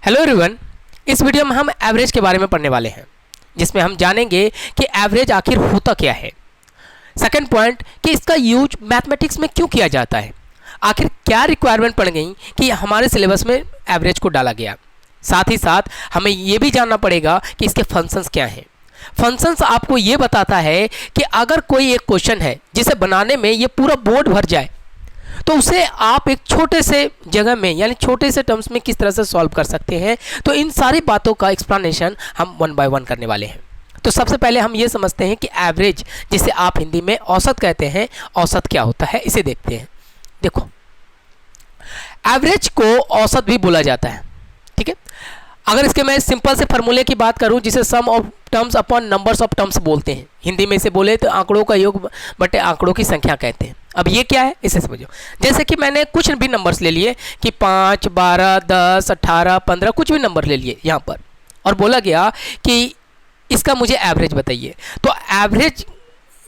Hello everyone, इस video में हम एवरेज के बारे में पढ़ने वाले हैं, जिसमें हम जानेंगे कि एवरेज आखिर होता क्या है। सेकंड पॉइंट कि इसका यूज मैथमेटिक्स में क्यों किया जाता है, आखिर क्या रिक्वायरमेंट पड़ गई कि हमारे सिलेबस में एवरेज को डाला गया। साथ ही साथ हमें ये भी जानना पड़ेगा कि इसके फंक्शंस क्या हैं। फंक्शंस आपको ये बताता है कि अगर कोई एक क्वेश्चन है जिसे बनाने में ये पूरा बोर्ड भर जाए तो उसे आप एक छोटे से जगह में यानी छोटे से टर्म्स में किस तरह से सॉल्व कर सकते हैं। तो इन सारी बातों का एक्सप्लेनेशन हम वन बाय वन करने वाले हैं। तो सबसे पहले हम ये समझते हैं कि एवरेज, जिसे आप हिंदी में औसत कहते हैं, औसत क्या होता है इसे देखते हैं। देखो, एवरेज को औसत भी बोला जाता है, ठीक है। अगर इसके मैं सिंपल से फार्मूले की बात करूं जिसे sum of terms upon numbers of terms बोलते हैं, हिंदी में इसे बोले तो आंकड़ों का योग बटे आंकड़ों की संख्या कहते हैं। अब ये क्या है इसे समझो। जैसे कि मैंने कुछ भी नंबर्स ले लिए कि 5, 12, 10, 18, 15 कुछ भी नंबर ले लिए यहाँ पर, और बोला गया कि इसका मुझे एवरेज बताइए। तो एवरेज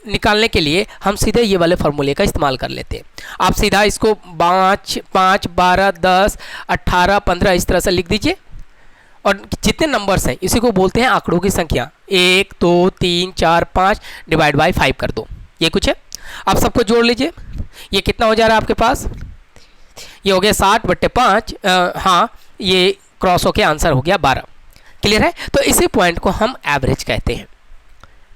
निकालने के लिए हम सीधे ये वाले फार्मूले का इस्तेमाल कर लेते हैं। आप सीधा इसको 5, 12, 10, 18, 15 इस तरह से लिख दीजिए, और जितने नंबर्स हैं इसी को बोलते हैं आंकड़ों की संख्या। 1, 2, 3, 4, 5 डिवाइड बाय 5 कर दो, ये कुछ है। अब सबको जोड़ लीजिए, ये कितना हो जा रहा है आपके पास, ये हो गया 60 बट्टे 5, हाँ ये क्रॉस होके आंसर हो गया 12। क्लियर है। तो इसी पॉइंट को हम एवरेज कहते हैं।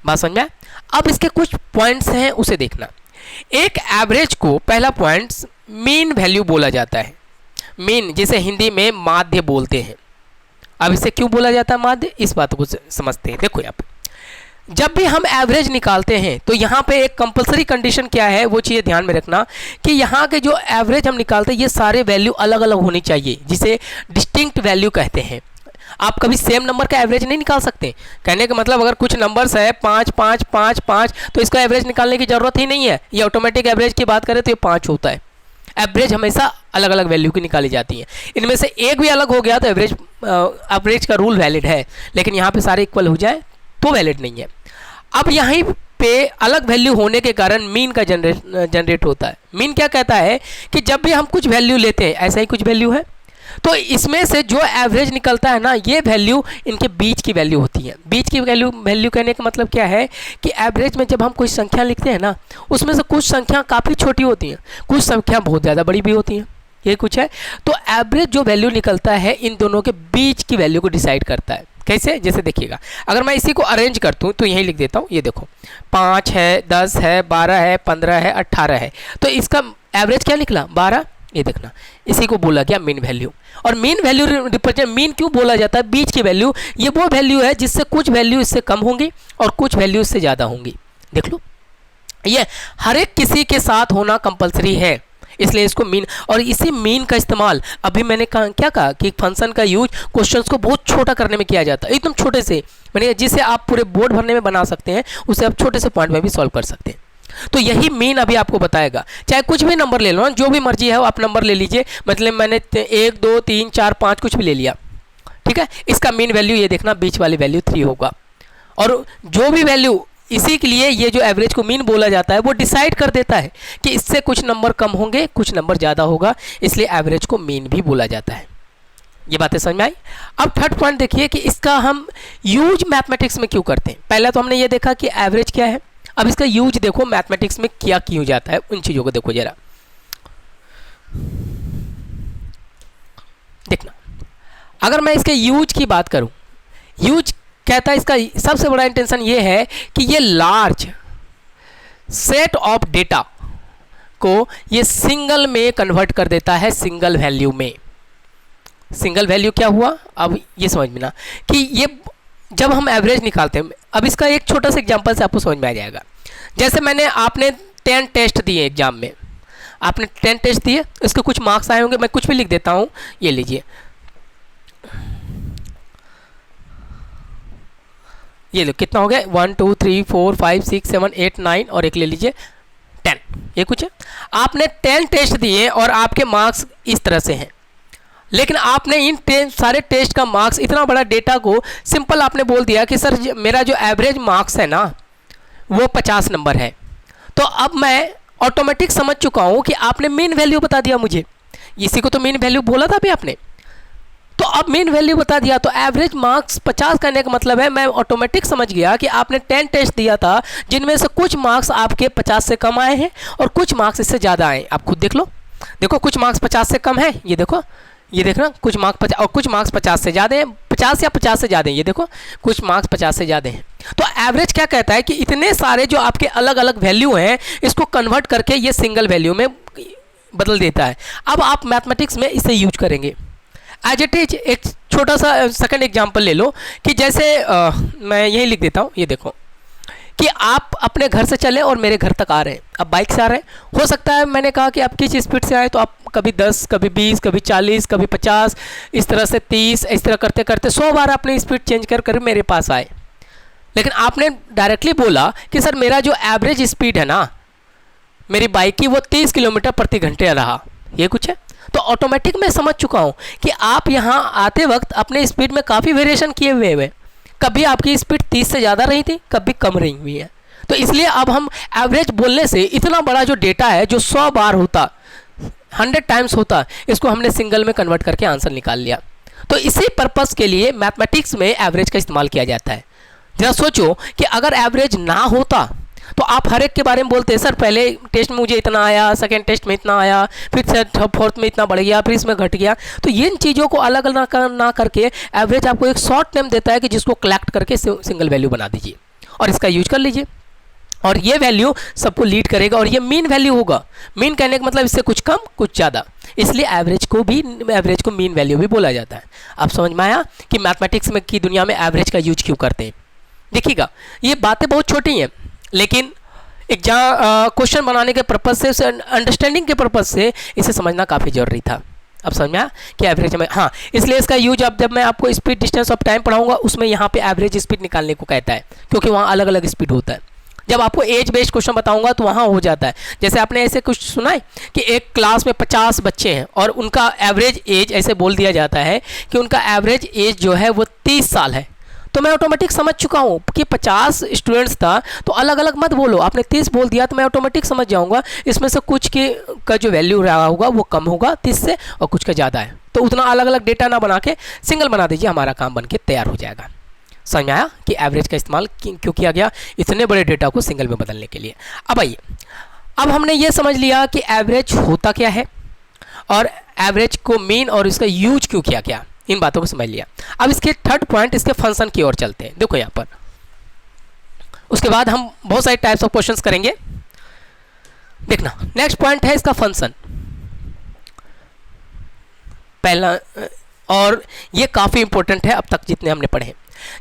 बात समझ में आया? अब इसके कुछ पॉइंट्स हैं उसे देखना। एक एवरेज को पहला पॉइंट मीन वैल्यू बोला जाता है। मीन जिसे हिंदी में माध्य बोलते हैं। अब इसे क्यों बोला जाता है माध्य, इस बात को समझते हैं। देखो यहाँ पे जब भी हम एवरेज निकालते हैं तो यहाँ पे एक कंपलसरी कंडीशन क्या है वो चीज़ ध्यान में रखना कि यहाँ के जो एवरेज हम निकालते हैं ये सारे वैल्यू अलग अलग होनी चाहिए, जिसे डिस्टिंक्ट वैल्यू कहते हैं। आप कभी सेम नंबर का एवरेज नहीं निकाल सकते। कहने का मतलब अगर कुछ नंबर्स है 5, 5, 5, 5 तो इसका एवरेज निकालने की ज़रूरत ही नहीं है। ये ऑटोमेटिक एवरेज की बात करें तो ये 5 होता है। एवरेज हमेशा अलग अलग वैल्यू की निकाली जाती है। इनमें से एक भी अलग हो गया तो एवरेज का रूल वैलिड है, लेकिन यहाँ पे सारे इक्वल हो जाए तो वैलिड नहीं है। अब यहीं पे अलग वैल्यू होने के कारण मीन का जनरेट होता है। मीन क्या कहता है कि जब भी हम कुछ वैल्यू लेते हैं, ऐसा ही कुछ वैल्यू है, तो इसमें से जो एवरेज निकलता है ना, ये वैल्यू इनके बीच की वैल्यू होती है। बीच की वैल्यू कहने का मतलब क्या है कि एवरेज में जब हम कोई संख्या लिखते हैं ना, उसमें से कुछ संख्या काफ़ी छोटी होती हैं, कुछ संख्या बहुत ज़्यादा बड़ी भी होती हैं, ये कुछ है। तो एवरेज जो वैल्यू निकलता है इन दोनों के बीच की वैल्यू को डिसाइड करता है। कैसे, जैसे देखिएगा, अगर मैं इसी को अरेंज करता हूँ तो यही लिख देता हूँ। ये देखो 5 है, 10 है, 12 है, 15 है, 18 है, तो इसका एवरेज क्या निकला 12। ये देखना, इसी को बोला गया मीन वैल्यू। और मीन वैल्यू रिप्रेजेंट, मीन क्यों बोला जाता है, बीच की वैल्यू। ये वो वैल्यू है जिससे कुछ वैल्यू इससे कम होंगी और कुछ वैल्यू इससे ज़्यादा होंगी। देख लो, ये हर एक किसी के साथ होना कंपलसरी है, इसलिए इसको मीन। और इसी मीन का इस्तेमाल अभी मैंने क्या कहा कि फंक्शन का यूज क्वेश्चंस को बहुत छोटा करने में किया जाता है, एकदम छोटे से, मैंने जिसे आप पूरे बोर्ड भरने में बना सकते हैं उसे आप छोटे से पॉइंट में भी सॉल्व कर सकते हैं। तो यही मीन अभी आपको बताएगा। चाहे कुछ भी नंबर ले लो ना, जो भी मर्जी है आप नंबर ले लीजिए। मतलब मैंने 1, 2, 3, 4, 5 कुछ भी ले लिया, ठीक है। इसका मीन वैल्यू ये देखना, बीच वाली वैल्यू 3 होगा। और जो भी वैल्यू, इसी के लिए ये जो एवरेज को मीन बोला जाता है वो डिसाइड कर देता है कि इससे कुछ नंबर कम होंगे, कुछ नंबर ज़्यादा होगा, इसलिए एवरेज को मीन भी बोला जाता है। ये बातें समझ में आई। अब थर्ड पॉइंट देखिए कि इसका हम यूज मैथमेटिक्स में क्यों करते हैं। पहले तो हमने ये देखा कि एवरेज क्या है, अब इसका यूज देखो मैथमेटिक्स में क्या क्यों जाता है, उन चीज़ों को देखो जरा। देखना, अगर मैं इसके यूज की बात करूं, यूज कहता है इसका सबसे बड़ा इंटेंशन ये है कि ये लार्ज सेट ऑफ डेटा को ये सिंगल में कन्वर्ट कर देता है, सिंगल वैल्यू में। सिंगल वैल्यू क्या हुआ, अब ये समझ में ना कि ये जब हम एवरेज निकालते हैं। अब इसका एक छोटा सा एग्जांपल से आपको समझ में आ जाएगा। जैसे आपने 10 टेस्ट दिए एग्जाम में, आपने 10 टेस्ट दिए, इसके कुछ मार्क्स आए होंगे, मैं कुछ भी लिख देता हूँ। ये लीजिए, ये लो कितना हो गया, 1, 2, 3, 4, 5, 6, 7, 8, 9 और एक ले लीजिए 10। ये कुछ है, आपने 10 टेस्ट दिए और आपके मार्क्स इस तरह से हैं, लेकिन आपने इन सारे टेस्ट का मार्क्स, इतना बड़ा डेटा को सिंपल आपने बोल दिया कि सर मेरा जो एवरेज मार्क्स है ना वो 50 नंबर है। तो अब मैं ऑटोमेटिक समझ चुका हूँ कि आपने मीन वैल्यू बता दिया मुझे, इसी को तो मीन वैल्यू बोला था अभी आपने। तो तो अब मेन वैल्यू बता दिया, तो एवरेज मार्क्स 50 करने का मतलब है मैं ऑटोमेटिक समझ गया कि आपने 10 टेस्ट दिया था जिनमें से कुछ मार्क्स आपके 50 से कम आए हैं और कुछ मार्क्स इससे ज़्यादा आए। आप खुद देख लो, देखो कुछ मार्क्स 50 से कम है, ये देखो, ये देखना कुछ मार्क्स 50 और कुछ मार्क्स 50 से ज़्यादा हैं, 50 या 50 से ज़्यादा हैं, ये देखो कुछ मार्क्स 50 से ज़्यादा हैं। तो एवरेज क्या कहता है कि इतने सारे जो आपके अलग अलग वैल्यू हैं इसको कन्वर्ट करके ये सिंगल वैल्यू में बदल देता है। अब आप मैथमेटिक्स में इसे यूज करेंगे एज इट इज। एक छोटा सा सेकंड एग्जांपल ले लो कि जैसे मैं यही लिख देता हूँ, ये देखो कि आप अपने घर से चले और मेरे घर तक आ रहे हैं, अब बाइक से आ रहे हैं। हो सकता है मैंने कहा कि आप किस स्पीड से आए, तो आप कभी 10, कभी 20, कभी 40, कभी 50, इस तरह से 30, इस तरह करते करते 100 बार अपनी स्पीड चेंज कर कर मेरे पास आए। लेकिन आपने डायरेक्टली बोला कि सर मेरा जो एवरेज स्पीड है ना मेरी बाइक की वो 30 किलोमीटर प्रति घंटे रहा, ये कुछ है। तो ऑटोमेटिक मैं समझ चुका हूँ कि आप यहाँ आते वक्त अपने स्पीड में काफ़ी वेरिएशन किए हुए हैं। कभी आपकी स्पीड 30 से ज़्यादा रही थी, कभी कम रही हुई है। तो इसलिए अब हम एवरेज बोलने से इतना बड़ा जो डेटा है जो 100 बार होता, 100 टाइम्स होता, इसको हमने सिंगल में कन्वर्ट करके आंसर निकाल लिया। तो इसी पर्पज़ के लिए मैथमेटिक्स में एवरेज का इस्तेमाल किया जाता है। जरा सोचो कि अगर एवरेज ना होता तो आप हर एक के बारे में बोलते हैं सर पहले टेस्ट में मुझे इतना आया, सेकंड टेस्ट में इतना आया, फिर फोर्थ में इतना बढ़ गया, फिर इसमें घट गया। तो इन चीज़ों को अलग अलग ना करके एवरेज आपको एक शॉर्ट नेम देता है कि जिसको कलेक्ट करके सिंगल वैल्यू बना दीजिए और इसका यूज कर लीजिए और ये वैल्यू सबको लीड करेगा और ये मीन वैल्यू होगा। मीन कहने का मतलब इससे कुछ कम कुछ ज़्यादा, इसलिए एवरेज को मीन वैल्यू भी बोला जाता है। अब समझ में आया कि मैथमेटिक्स में की दुनिया में एवरेज का यूज क्यों करते हैं। देखिएगा ये बातें बहुत छोटी हैं लेकिन एग्जाम क्वेश्चन बनाने के पर्पज़ से, अंडरस्टैंडिंग के पर्पज़ से इसे समझना काफ़ी ज़रूरी था। अब समझ में आया कि एवरेज में, हाँ इसलिए इसका यूज अब जब मैं आपको स्पीड डिस्टेंस ऑफ टाइम पढ़ाऊंगा उसमें यहाँ पे एवरेज स्पीड निकालने को कहता है क्योंकि वहाँ अलग अलग स्पीड होता है। जब आपको एज बेस्ड क्वेश्चन बताऊंगा तो वहाँ हो जाता है। जैसे आपने ऐसे कुछ सुना है कि एक क्लास में 50 बच्चे हैं और उनका एवरेज एज ऐसे बोल दिया जाता है कि उनका एवरेज एज जो है वो 30 साल है। तो मैं ऑटोमेटिक समझ चुका हूँ कि 50 स्टूडेंट्स था तो अलग अलग मत बोलो, आपने 30 बोल दिया तो मैं ऑटोमेटिक समझ जाऊँगा इसमें से कुछ का जो वैल्यू रहा होगा वो कम होगा 30 से और कुछ का ज़्यादा है। तो उतना अलग अलग डेटा ना बना के सिंगल बना दीजिए, हमारा काम बन के तैयार हो जाएगा। समझ में आया कि एवरेज का इस्तेमाल क्यों किया गया, इतने बड़े डेटा को सिंगल में बदलने के लिए। अब आइए, अब हमने ये समझ लिया कि एवरेज होता क्या है और एवरेज को मीन और इसका यूज क्यों किया गया, इन बातों को समझ लिया। अब इसके थर्ड पॉइंट, इसके फंक्शन की ओर चलते हैं। देखो यहाँ पर, उसके बाद हम बहुत सारे टाइप्स ऑफ क्वेश्चंस करेंगे। देखना नेक्स्ट पॉइंट है इसका फंक्शन। पहला, और ये काफ़ी इंपॉर्टेंट है अब तक जितने हमने पढ़े।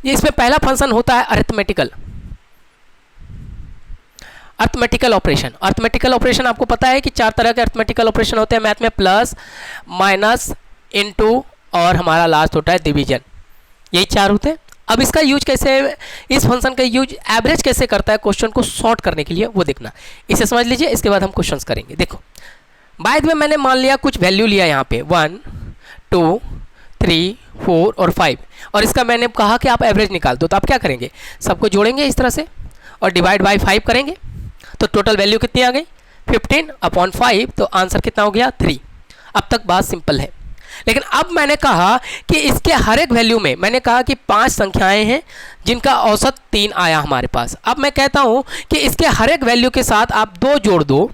ये इसमें पहला फंक्शन होता है अरिथमेटिकल ऑपरेशन। अरिथमेटिकल ऑपरेशन आपको पता है कि 4 तरह के अरिथमेटिकल ऑपरेशन होते हैं मैथ में, प्लस, माइनस, इनटू और हमारा लास्ट होता है डिवीजन। यही 4 होते हैं। अब इसका यूज कैसे, इस फंक्शन का यूज एवरेज कैसे करता है क्वेश्चन को सॉर्ट करने के लिए, वो देखना। इसे समझ लीजिए, इसके बाद हम क्वेश्चंस करेंगे। देखो बाद में मैंने मान लिया कुछ वैल्यू लिया यहाँ पे 1, 2, 3, 4 और 5 और इसका मैंने कहा कि आप एवरेज निकाल दो। तो आप क्या करेंगे, सबको जोड़ेंगे इस तरह से और डिवाइड बाई 5 करेंगे तो टोटल वैल्यू कितनी आ गई 15/5। तो आंसर कितना हो गया 3। अब तक बात सिंपल है। लेकिन अब मैंने कहा कि इसके हर एक वैल्यू में, मैंने कहा कि 5 संख्याएं हैं जिनका औसत 3 आया हमारे पास। अब मैं कहता हूं कि इसके हर एक वैल्यू के साथ आप 2 जोड़ दो।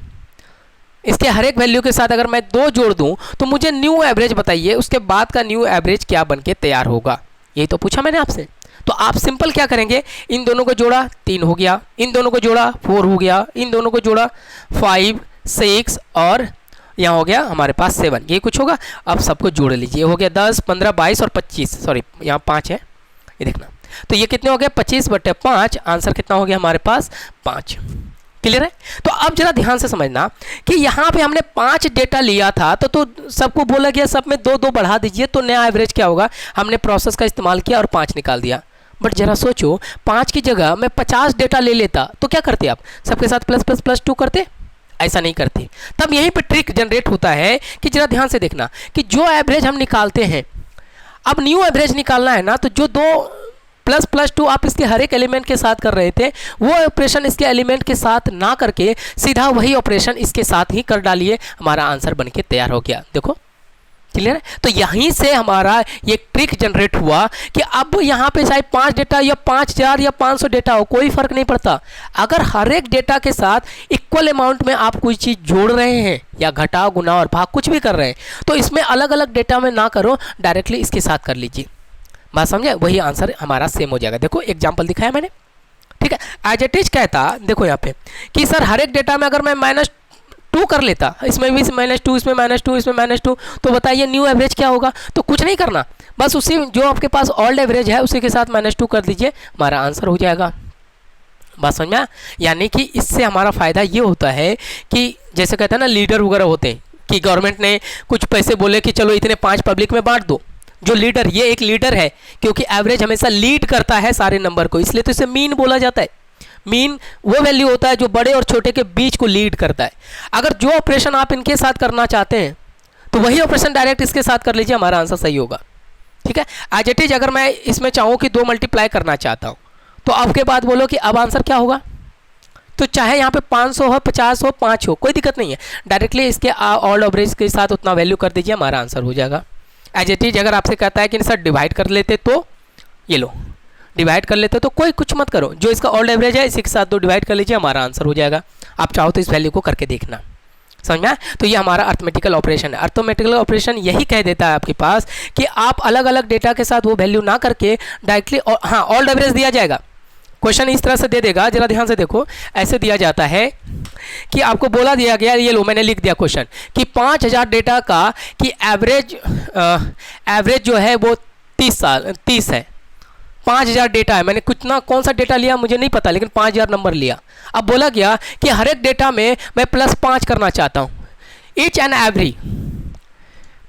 इसके हर एक वैल्यू के साथ अगर मैं 2 जोड़ दूं तो मुझे न्यू एवरेज बताइए, उसके बाद का न्यू एवरेज क्या बन के तैयार होगा। यही तो पूछा मैंने आपसे। तो आप सिंपल क्या करेंगे, इन दोनों को जोड़ा 3 हो गया, इन दोनों को जोड़ा 4 हो गया, इन दोनों को जोड़ा 5, 6 और यहाँ हो गया हमारे पास 7। ये कुछ होगा। अब सबको जोड़ लीजिए, हो गया 10, 15, 22 और 25, सॉरी यहाँ 5 है, ये देखना। तो ये कितने हो गए 25/5। आंसर कितना हो गया हमारे पास 5। क्लियर है। तो अब जरा ध्यान से समझना कि यहाँ पे हमने 5 डेटा लिया था तो सबको बोला गया सब में 2-2 बढ़ा दीजिए तो नया एवरेज क्या होगा। हमने प्रोसेस का इस्तेमाल किया और 5 निकाल दिया। बट जरा सोचो 5 की जगह मैं 50 डेटा ले लेता तो क्या करते आप, सबके साथ +++2 करते, ऐसा नहीं करते। तब यहीं पे ट्रिक जनरेट होता है कि जरा ध्यान से देखना कि जो एवरेज हम निकालते हैं, अब न्यू एवरेज निकालना है ना, तो जो 2 ++2 आप इसके हर एक एलिमेंट के साथ कर रहे थे वो ऑपरेशन इसके एलिमेंट के साथ ना करके सीधा वही ऑपरेशन इसके साथ ही कर डालिए, हमारा आंसर बनके तैयार हो गया। देखो क्लियर है। तो यहीं से हमारा ये ट्रिक जनरेट हुआ कि अब यहाँ पे चाहे 5 डेटा या 5000 या 500 डेटा हो, कोई फर्क नहीं पड़ता। अगर हर एक डेटा के साथ इक्वल अमाउंट में आप कोई चीज़ जोड़ रहे हैं या घटाव गुना और भाग कुछ भी कर रहे हैं, तो इसमें अलग अलग डेटा में ना करो, डायरेक्टली इसके साथ कर लीजिए। बात समझे, वही आंसर हमारा सेम हो जाएगा। देखो एग्जाम्पल दिखाया मैंने, ठीक है। एज इट इज कहता, देखो यहाँ पे कि सर हर एक डेटा में अगर मैं -2 कर लेता, इसमें भी -2, इसमें -2, इसमें -2, तो बताइए न्यू एवरेज क्या होगा। तो कुछ नहीं करना, बस उसी जो आपके पास ओल्ड एवरेज है उसी के साथ -2 कर दीजिए, हमारा आंसर हो जाएगा। बात समझ में आया? यानी कि इससे हमारा फ़ायदा ये होता है कि जैसे कहते हैं ना लीडर वगैरह होते हैं कि गवर्नमेंट ने कुछ पैसे बोले कि चलो इतने 5 पब्लिक में बांट दो। जो लीडर, ये एक लीडर है, क्योंकि एवरेज हमेशा लीड करता है सारे नंबर को, इसलिए तो इसे मीन बोला जाता है। मीन वो वैल्यू होता है जो बड़े और छोटे के बीच को लीड करता है। अगर जो ऑपरेशन आप इनके साथ करना चाहते हैं तो वही ऑपरेशन डायरेक्ट इसके साथ कर लीजिए, हमारा आंसर सही होगा। ठीक है। एज इट इज अगर मैं इसमें चाहूँ कि 2 मल्टीप्लाई करना चाहता हूँ, तो अब के बाद बोलो कि अब आंसर क्या होगा। तो चाहे यहाँ पे 500 हो, 50 हो, 5 हो, कोई दिक्कत नहीं है, डायरेक्टली इसके ऑल एवरेज के साथ उतना वैल्यू कर दीजिए, हमारा आंसर हो जाएगा। एज इट इज अगर आपसे कहता है कि सर डिवाइड कर लेते, तो ये लो डिवाइड कर लेते, तो कोई कुछ मत करो, जो इसका ऑल्ड एवरेज है इसी के साथ 2 डिवाइड कर लीजिए, हमारा आंसर हो जाएगा। आप चाहो तो इस वैल्यू को करके देखना, समझ में आया? तो ये हमारा अर्थमेटिकल ऑपरेशन है। अर्थमेटिकल ऑपरेशन यही कह देता है आपके पास कि आप अलग अलग डेटा के साथ वो वैल्यू ना करके डायरेक्टली, हाँ ऑल्ड एवरेज दिया जाएगा। क्वेश्चन इस तरह से दे देगा, जरा ध्यान से देखो, ऐसे दिया जाता है कि आपको बोला दिया गया, ये लो मैंने लिख दिया क्वेश्चन कि 5000 डेटा का कि एवरेज जो है वो 30 है। 5000 डेटा है, मैंने कितना कौन सा डेटा लिया मुझे नहीं पता, लेकिन 5000 नंबर लिया। अब बोला गया कि हर एक डेटा में मैं +5 करना चाहता हूँ, ईच एंड एवरी,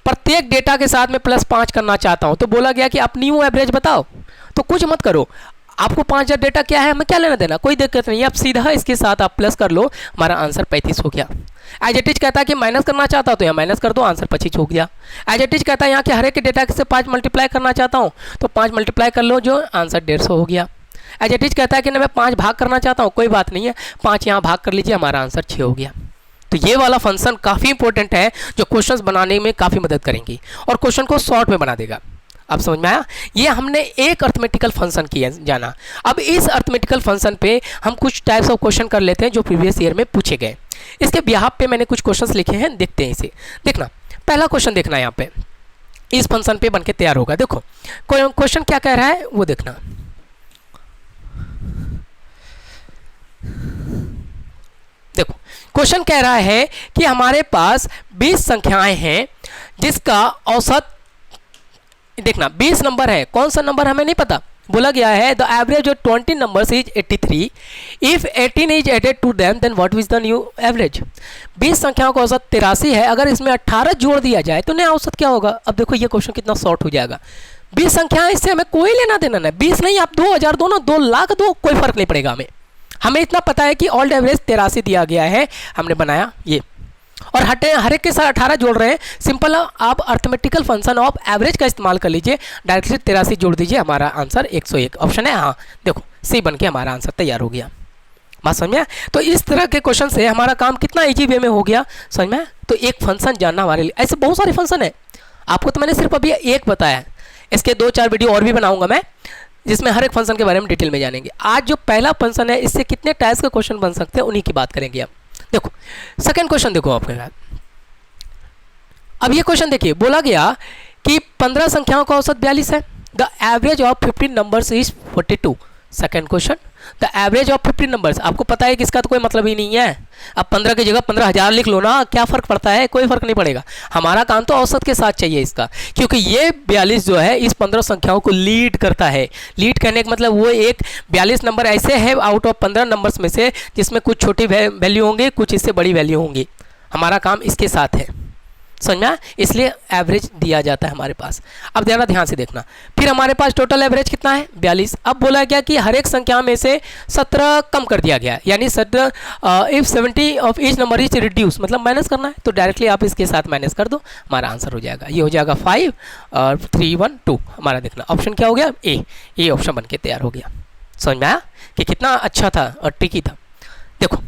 प्रत्येक डेटा के साथ मैं +5 करना चाहता हूँ। तो बोला गया कि आप न्यू एवरेज बताओ, तो कुछ मत करो, आपको 5000 डेटा क्या है, हमें क्या लेना देना, कोई दिक्कत नहीं है, आप सीधा इसके साथ आप प्लस कर लो, हमारा आंसर 35 हो गया। एज इट इज कहता है कि माइनस करना चाहता हूँ, तो यहाँ माइनस कर दो, आंसर 25 हो गया। एज इट इज कहता है यहाँ के हर एक डेटा से 5 मल्टीप्लाई करना चाहता हूँ, तो 5 मल्टीप्लाई कर लो, जो आंसर 150 हो गया। एज इट इज कहता है कि ना मैं 5 भाग करना चाहता हूँ, कोई बात नहीं है, 5 यहाँ भाग कर लीजिए, हमारा आंसर 6 हो गया। तो ये वाला फंक्शन काफ़ी इंपॉर्टेंट है, जो क्वेश्चंस बनाने में काफ़ी मदद करेंगी और क्वेश्चन को शॉर्ट में बना देगा। अब समझ में आया? ये हमने एक अर्थमेटिकल फंक्शन किया जाना। अब इस अर्थमेटिकल फंक्शन पे हम कुछ टाइप्स ऑफ क्वेश्चन कर लेते हैं जो प्रीवियस ईयर में पूछे गए। इसके बिहाफ पे मैंने कुछ क्वेश्चंस लिखे हैं, देखते हैं इसे। देखना, पहला क्वेश्चन देखना, यहाँ पे इस फंक्शन पे बनके तैयार होगा। देखो क्वेश्चन क्या कह रहा है वो देखना। देखो क्वेश्चन कह रहा है कि हमारे पास 20 संख्याएं हैं जिसका औसत, देखना 20 नंबर है, कौन सा नंबर हमें नहीं पता। बोला गया है the average of 20 numbers is 83, if 18 is added to them then what is the new average. 20 संख्याओं का औसत 83 है, अगर इसमें 18 जोड़ दिया जाए तो नया औसत क्या होगा। अब देखो ये क्वेश्चन कितना शॉर्ट हो जाएगा। 20 संख्याएं, इससे हमें कोई लेना देना नहीं, 20 नहीं, आप 2000 दो ना, 2 लाख दो, कोई फर्क नहीं पड़ेगा हमें इतना पता है कि ऑल्ड एवरेज 83 दिया गया है, हमने बनाया ये, और हर एक के साथ 18 जोड़ रहे हैं। सिंपल, आप अर्थमेटिकल फंक्शन ऑफ एवरेज का इस्तेमाल कर लीजिए, डायरेक्टली 83 जोड़ दीजिए, हमारा आंसर 101 ऑप्शन है। हाँ देखो सी बन के हमारा आंसर तैयार हो गया। बात समझ में आया? तो इस तरह के क्वेश्चन से हमारा काम कितना इजी वे में हो गया, समझ में आया? तो एक फंक्शन जानना हमारे लिए, ऐसे बहुत सारे फंक्शन है, आपको तो मैंने सिर्फ अभी एक बताया है, इसके 2-4 वीडियो और भी बनाऊंगा मैं, जिसमें हर एक फंक्शन के बारे में डिटेल में जानेंगे। आज जो पहला फंक्शन है, इससे कितने टाइप्स के क्वेश्चन बन सकते हैं उन्हीं की बात करेंगे अब। देखो सेकंड क्वेश्चन देखो आपके साथ। अब ये क्वेश्चन देखिए, बोला गया कि 15 संख्याओं का औसत 42 है, the average of 15 numbers is 42। Second question, the average of 15 numbers, आपको पता है कि इसका तो कोई मतलब ही नहीं है। अब 15 की जगह 15,000 लिख लो ना, क्या फ़र्क पड़ता है, कोई फ़र्क नहीं पड़ेगा, हमारा काम तो औसत के साथ चाहिए इसका, क्योंकि ये 42 जो है इस 15 संख्याओं को लीड करता है। लीड करने का मतलब वो एक 42 नंबर ऐसे है आउट ऑफ 15 नंबर्स में से, जिसमें कुछ छोटी वैल्यू होंगी, कुछ इससे बड़ी वैल्यू होंगी, हमारा काम इसके साथ है, समझ में, इसलिए एवरेज दिया जाता है हमारे पास। अब ज़रा ध्यान से देखना, फिर हमारे पास टोटल एवरेज कितना है 42। अब बोला गया कि हर एक संख्या में से 17 कम कर दिया गया, यानी 17 if 70 of each number is reduce, मतलब माइनस करना है, तो डायरेक्टली आप इसके साथ माइनस कर दो, हमारा आंसर हो जाएगा, ये हो जाएगा 5 और 3 1 2। हमारा देखना ऑप्शन क्या हो गया, ए ऑप्शन बन के तैयार हो गया। समझ में आया कि कितना अच्छा था और ट्रिकी था। देखो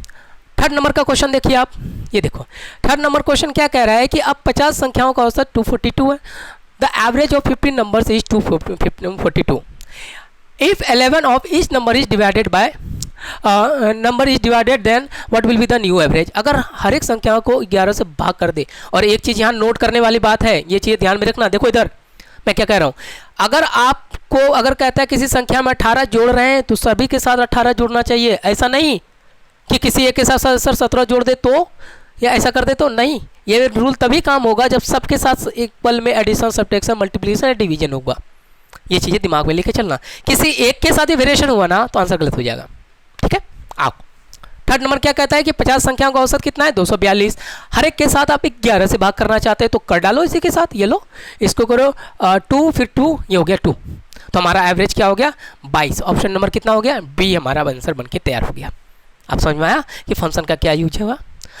थर्ड नंबर का क्वेश्चन देखिए आप, ये देखो थर्ड नंबर क्वेश्चन क्या कह रहा है कि अब 50 संख्याओं का औसत 242 है। The average of 15 numbers is 242। If 11 of each number is divided by then what will be the new average. अगर हर एक संख्याओं को 11 से भाग कर दे, और एक चीज़ यहाँ नोट करने वाली बात है, ये चीज़ ध्यान में रखना। देखो इधर मैं क्या कह रहा हूँ, अगर आपको अगर कहता है किसी संख्या में 18 जोड़ रहे हैं तो सभी के साथ 18 जोड़ना चाहिए। ऐसा नहीं कि किसी एक के साथ सर 17 जोड़ दे तो, या ऐसा कर दे तो, नहीं। ये रूल तभी काम होगा जब सबके साथ एक पल में एडिशन, सब्ट्रैक्शन, मल्टीप्लिकेशन या डिवीजन होगा। ये चीज़ें दिमाग में लेके चलना। किसी एक के साथ ही वेरिएशन हुआ ना तो आंसर गलत हो जाएगा। ठीक है, आओ थर्ड नंबर क्या कहता है कि 50 संख्याओं का औसत कितना है 242। हर एक के साथ आप 11 से भाग करना चाहते हैं तो कर डालो इसी के साथ, ये लो इसको करो 2 फिर 2, ये हो गया 2, तो हमारा एवरेज क्या हो गया 22। ऑप्शन नंबर कितना हो गया बी, हमारा आंसर बन के तैयार हो गया। आप समझ में आया कि फंक्शन का क्या यूज होगा।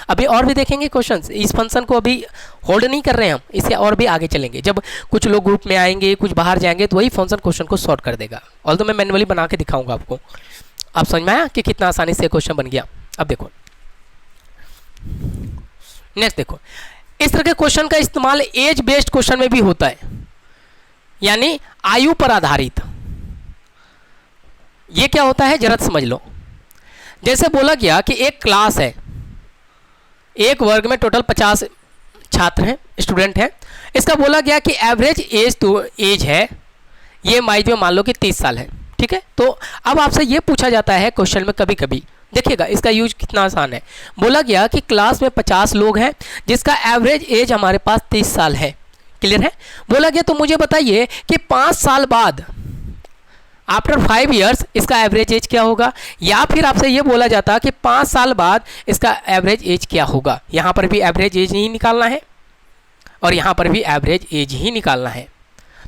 अभी और भी देखेंगे क्वेश्चंस, इस फंक्शन को अभी होल्ड नहीं कर रहे हैं हम, इससे और भी आगे चलेंगे। जब कुछ लोग ग्रुप में आएंगे, कुछ बाहर जाएंगे, तो वही फंक्शन क्वेश्चन को सॉर्ट कर देगा। और तो मैं मैनुअली बना के दिखाऊंगा आपको। आप समझ में आया कि कितना आसानी से क्वेश्चन बन गया। अब देखो नेक्स्ट, देखो इस तरह के क्वेश्चन का इस्तेमाल एज बेस्ड क्वेश्चन में भी होता है, यानी आयु पर आधारित। ये क्या होता है जरा समझ लो। जैसे बोला गया कि एक क्लास है, एक वर्ग में टोटल 50 छात्र हैं, स्टूडेंट हैं। इसका बोला गया कि एवरेज एज है, ये माइज में मान लो कि 30 साल है। ठीक है, तो अब आपसे ये पूछा जाता है क्वेश्चन में कभी कभी, देखिएगा इसका यूज कितना आसान है। बोला गया कि क्लास में 50 लोग हैं जिसका एवरेज एज हमारे पास 30 साल है। क्लियर है। बोला गया तो मुझे बताइए कि 5 साल बाद, आफ्टर 5 ईयर्स, इसका एवरेज एज क्या होगा। या फिर आपसे ये बोला जाता कि 5 साल बाद इसका एवरेज एज क्या होगा। यहाँ पर भी एवरेज एज ही निकालना है और यहाँ पर भी एवरेज एज ही निकालना है।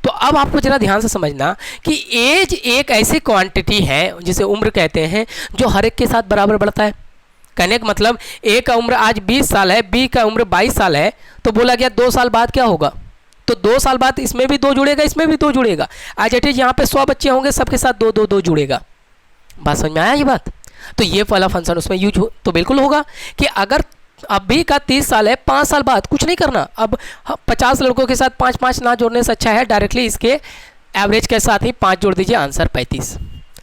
तो अब आपको जरा ध्यान से समझना कि एज एक ऐसी क्वांटिटी है जिसे उम्र कहते हैं, जो हर एक के साथ बराबर बढ़ता है। कहने का मतलब ए का उम्र आज 20 साल है, बी का उम्र 22 साल है, तो बोला गया 2 साल बाद क्या होगा, तो 2 साल बाद इसमें भी 2 जुड़ेगा, इसमें भी 2 जुड़ेगा। आज एट इज यहाँ पे 100 बच्चे होंगे, सबके साथ 2 जुड़ेगा। बात समझ में आया ये बात। तो ये वाला फंक्शन उसमें यूज हो तो बिल्कुल होगा कि अगर अभी का 30 साल है, 5 साल बाद कुछ नहीं करना। अब 50 लड़कों के साथ 5 ना जोड़ने से अच्छा है डायरेक्टली इसके एवरेज के साथ ही 5 जोड़ दीजिए, आंसर 35।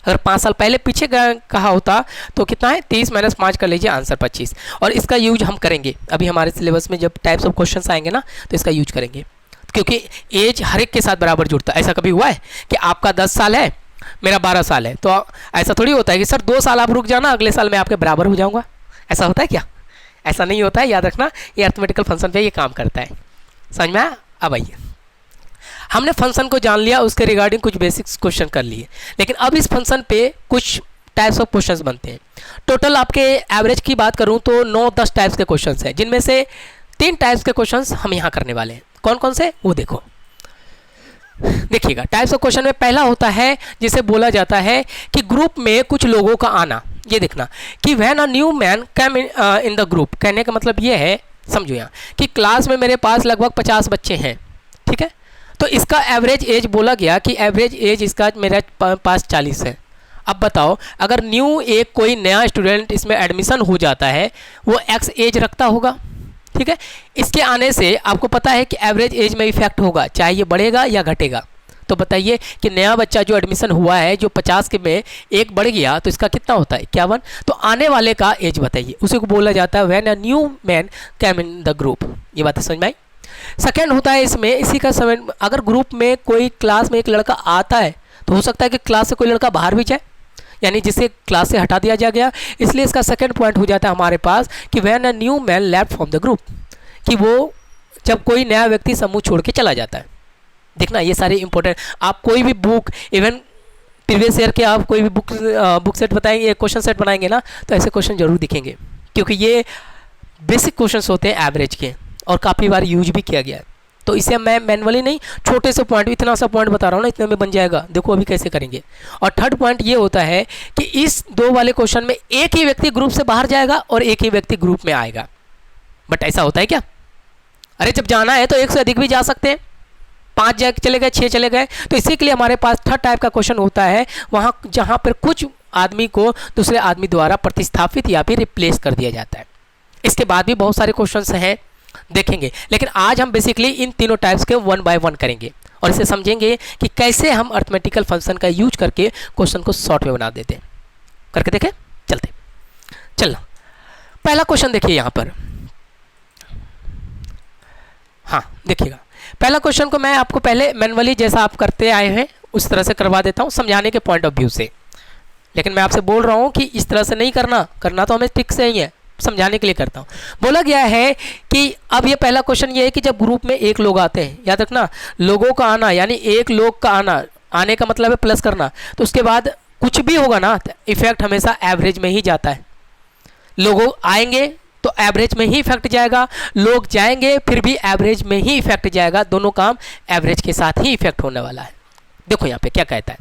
अगर 5 साल पहले पीछे कहा होता तो कितना है 30 - 5 कर लीजिए, आंसर 25। और इसका यूज हम करेंगे अभी हमारे सिलेबस में, जब टाइप्स ऑफ क्वेश्चन आएंगे ना तो इसका यूज करेंगे, क्योंकि एज हर एक के साथ बराबर जुड़ता है। ऐसा कभी हुआ है कि आपका 10 साल है, मेरा 12 साल है, तो ऐसा थोड़ी होता है कि सर 2 साल आप रुक जाना, अगले साल मैं आपके बराबर हो जाऊँगा। ऐसा होता है क्या? ऐसा नहीं होता है, याद रखना। ये अर्थमेटिकल फंक्शन पे ये काम करता है। समझ में आया। अब आइए, हमने फंक्शन को जान लिया, उसके रिगार्डिंग कुछ बेसिक्स क्वेश्चन कर लिए, लेकिन अब इस फंक्शन पे कुछ टाइप्स ऑफ क्वेश्चंस बनते हैं। टोटल आपके एवरेज की बात करूं तो 9-10 टाइप्स के क्वेश्चंस हैं, जिनमें से 3 टाइप्स के क्वेश्चंस हम यहाँ करने वाले हैं। कौन कौन से वो देखो, देखिएगा। टाइप्स ऑफ क्वेश्चन में पहला होता है जिसे बोला जाता है कि ग्रुप में कुछ लोगों का आना। ये देखना कि when a new man come in the group, कहने का मतलब ये है, समझो यहाँ कि क्लास में मेरे पास लगभग 50 बच्चे हैं। ठीक है, तो इसका एवरेज एज बोला गया कि एवरेज एज इसका मेरे पास 40 है। अब बताओ, अगर न्यू एक कोई नया स्टूडेंट इसमें एडमिशन हो जाता है, वो एक्स एज रखता होगा। ठीक है, इसके आने से आपको पता है कि एवरेज एज में इफेक्ट होगा, चाहे ये बढ़ेगा या घटेगा। तो बताइए कि नया बच्चा जो एडमिशन हुआ है, जो 50 के में एक बढ़ गया, तो इसका कितना होता है 51। तो आने वाले का एज बताइए, उसी को बोला जाता है when a new man come in the group. ये बात समझ में आई। सेकेंड होता है इसमें, इसी का समय, अगर ग्रुप में कोई क्लास में एक लड़का आता है तो हो सकता है कि क्लास से कोई लड़का बाहर भी जाए, यानी जिसे क्लास से हटा दिया जा गया। इसलिए इसका सेकेंड पॉइंट हो जाता है हमारे पास कि when a new man left from the group, कि वो जब कोई नया व्यक्ति समूह छोड़ के चला जाता है। देखना ये सारे इंपॉर्टेंट, आप कोई भी बुक, इवन प्रीवियस ईयर के आप कोई भी बुक सेट बताएंगे, क्वेश्चन सेट बनाएंगे ना, तो ऐसे क्वेश्चन जरूर दिखेंगे, क्योंकि ये बेसिक क्वेश्चंस होते हैं एवरेज के, और काफ़ी बार यूज भी किया गया है। तो इसे मैं मैनुअली नहीं, छोटे से पॉइंट, इतना सा पॉइंट बता रहा हूँ ना, इतने में बन जाएगा। देखो अभी कैसे करेंगे। और थर्ड पॉइंट ये होता है कि इस 2 वाले क्वेश्चन में एक ही व्यक्ति ग्रुप से बाहर जाएगा और एक ही व्यक्ति ग्रुप में आएगा। बट ऐसा होता है क्या? अरे जब जाना है तो 1 से अधिक भी जा सकते हैं, 5 चले गए, 6 चले गए। तो इसी के लिए हमारे पास थर्ड टाइप का क्वेश्चन होता है, वहाँ जहाँ पर कुछ आदमी को दूसरे आदमी द्वारा प्रतिस्थापित या फिर रिप्लेस कर दिया जाता है। इसके बाद भी बहुत सारे क्वेश्चंस हैं, देखेंगे, लेकिन आज हम बेसिकली इन तीनों टाइप्स के वन बाय वन करेंगे और इसे समझेंगे कि कैसे हम अरिथमेटिकल फंक्शन का यूज करके क्वेश्चन को शॉर्ट में बना देते हैं। करके देखें, चलते चलना। पहला क्वेश्चन देखिए यहाँ पर, हाँ देखिएगा, पहला क्वेश्चन को मैं आपको पहले मैनुअली जैसा आप करते आए हैं उस तरह से करवा देता हूँ समझाने के पॉइंट ऑफ व्यू से, लेकिन मैं आपसे बोल रहा हूँ कि इस तरह से नहीं करना तो हमें ठीक से ही है, समझाने के लिए करता हूँ। बोला गया है कि अब ये पहला क्वेश्चन ये है कि जब ग्रुप में एक लोग आते हैं, याद रखना लोगों का आना यानी एक लोग का आने का मतलब है प्लस करना, तो उसके बाद कुछ भी होगा ना इफेक्ट हमेशा एवरेज में ही जाता है। लोगों आएंगे तो एवरेज में ही इफेक्ट जाएगा, लोग जाएंगे फिर भी एवरेज में ही इफेक्ट जाएगा, दोनों काम एवरेज के साथ ही इफेक्ट होने वाला है। देखो यहाँ पे क्या कहता है,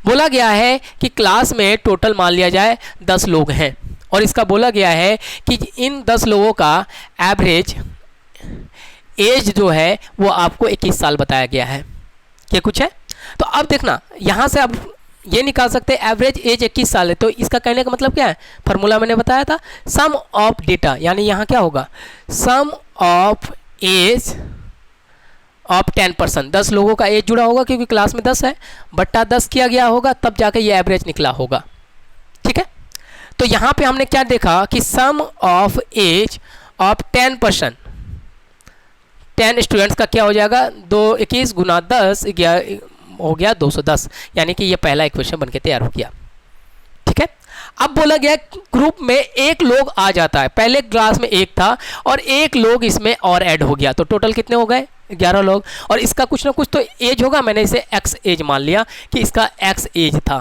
बोला गया है कि क्लास में टोटल मान लिया जाए 10 लोग हैं और इसका बोला गया है कि इन 10 लोगों का एवरेज एज जो है वो आपको 21 साल बताया गया है। ये कुछ है, तो अब देखना यहाँ से आप ये निकाल सकते हैं एवरेज एज 21 साल है, तो इसका कहने का मतलब क्या है, फार्मूला मैंने बताया था सम ऑफ डेटा, यानी यहाँ क्या होगा सम ऑफ एज ऑफ 10%, 10 लोगों का एज जुड़ा होगा क्योंकि क्लास में 10 है, बट्टा 10 किया गया होगा तब जाके ये एवरेज निकला होगा। ठीक है, तो यहाँ पे हमने क्या देखा कि सम ऑफ एज ऑफ 10%, 10 स्टूडेंट्स का क्या हो जाएगा 21 गुना 10 हो गया 210, यानी कि ये पहला इक्वेशन बनके तैयार हो गया। ठीक है, अब बोला गया ग्रुप में एक लोग आ जाता है, पहले क्लास में एक था और एक लोग इसमें और ऐड हो गया, तो टोटल कितने हो गए 11 लोग, और इसका कुछ ना कुछ तो एज होगा, मैंने इसे एक्स एज मान लिया कि इसका एक्स एज था।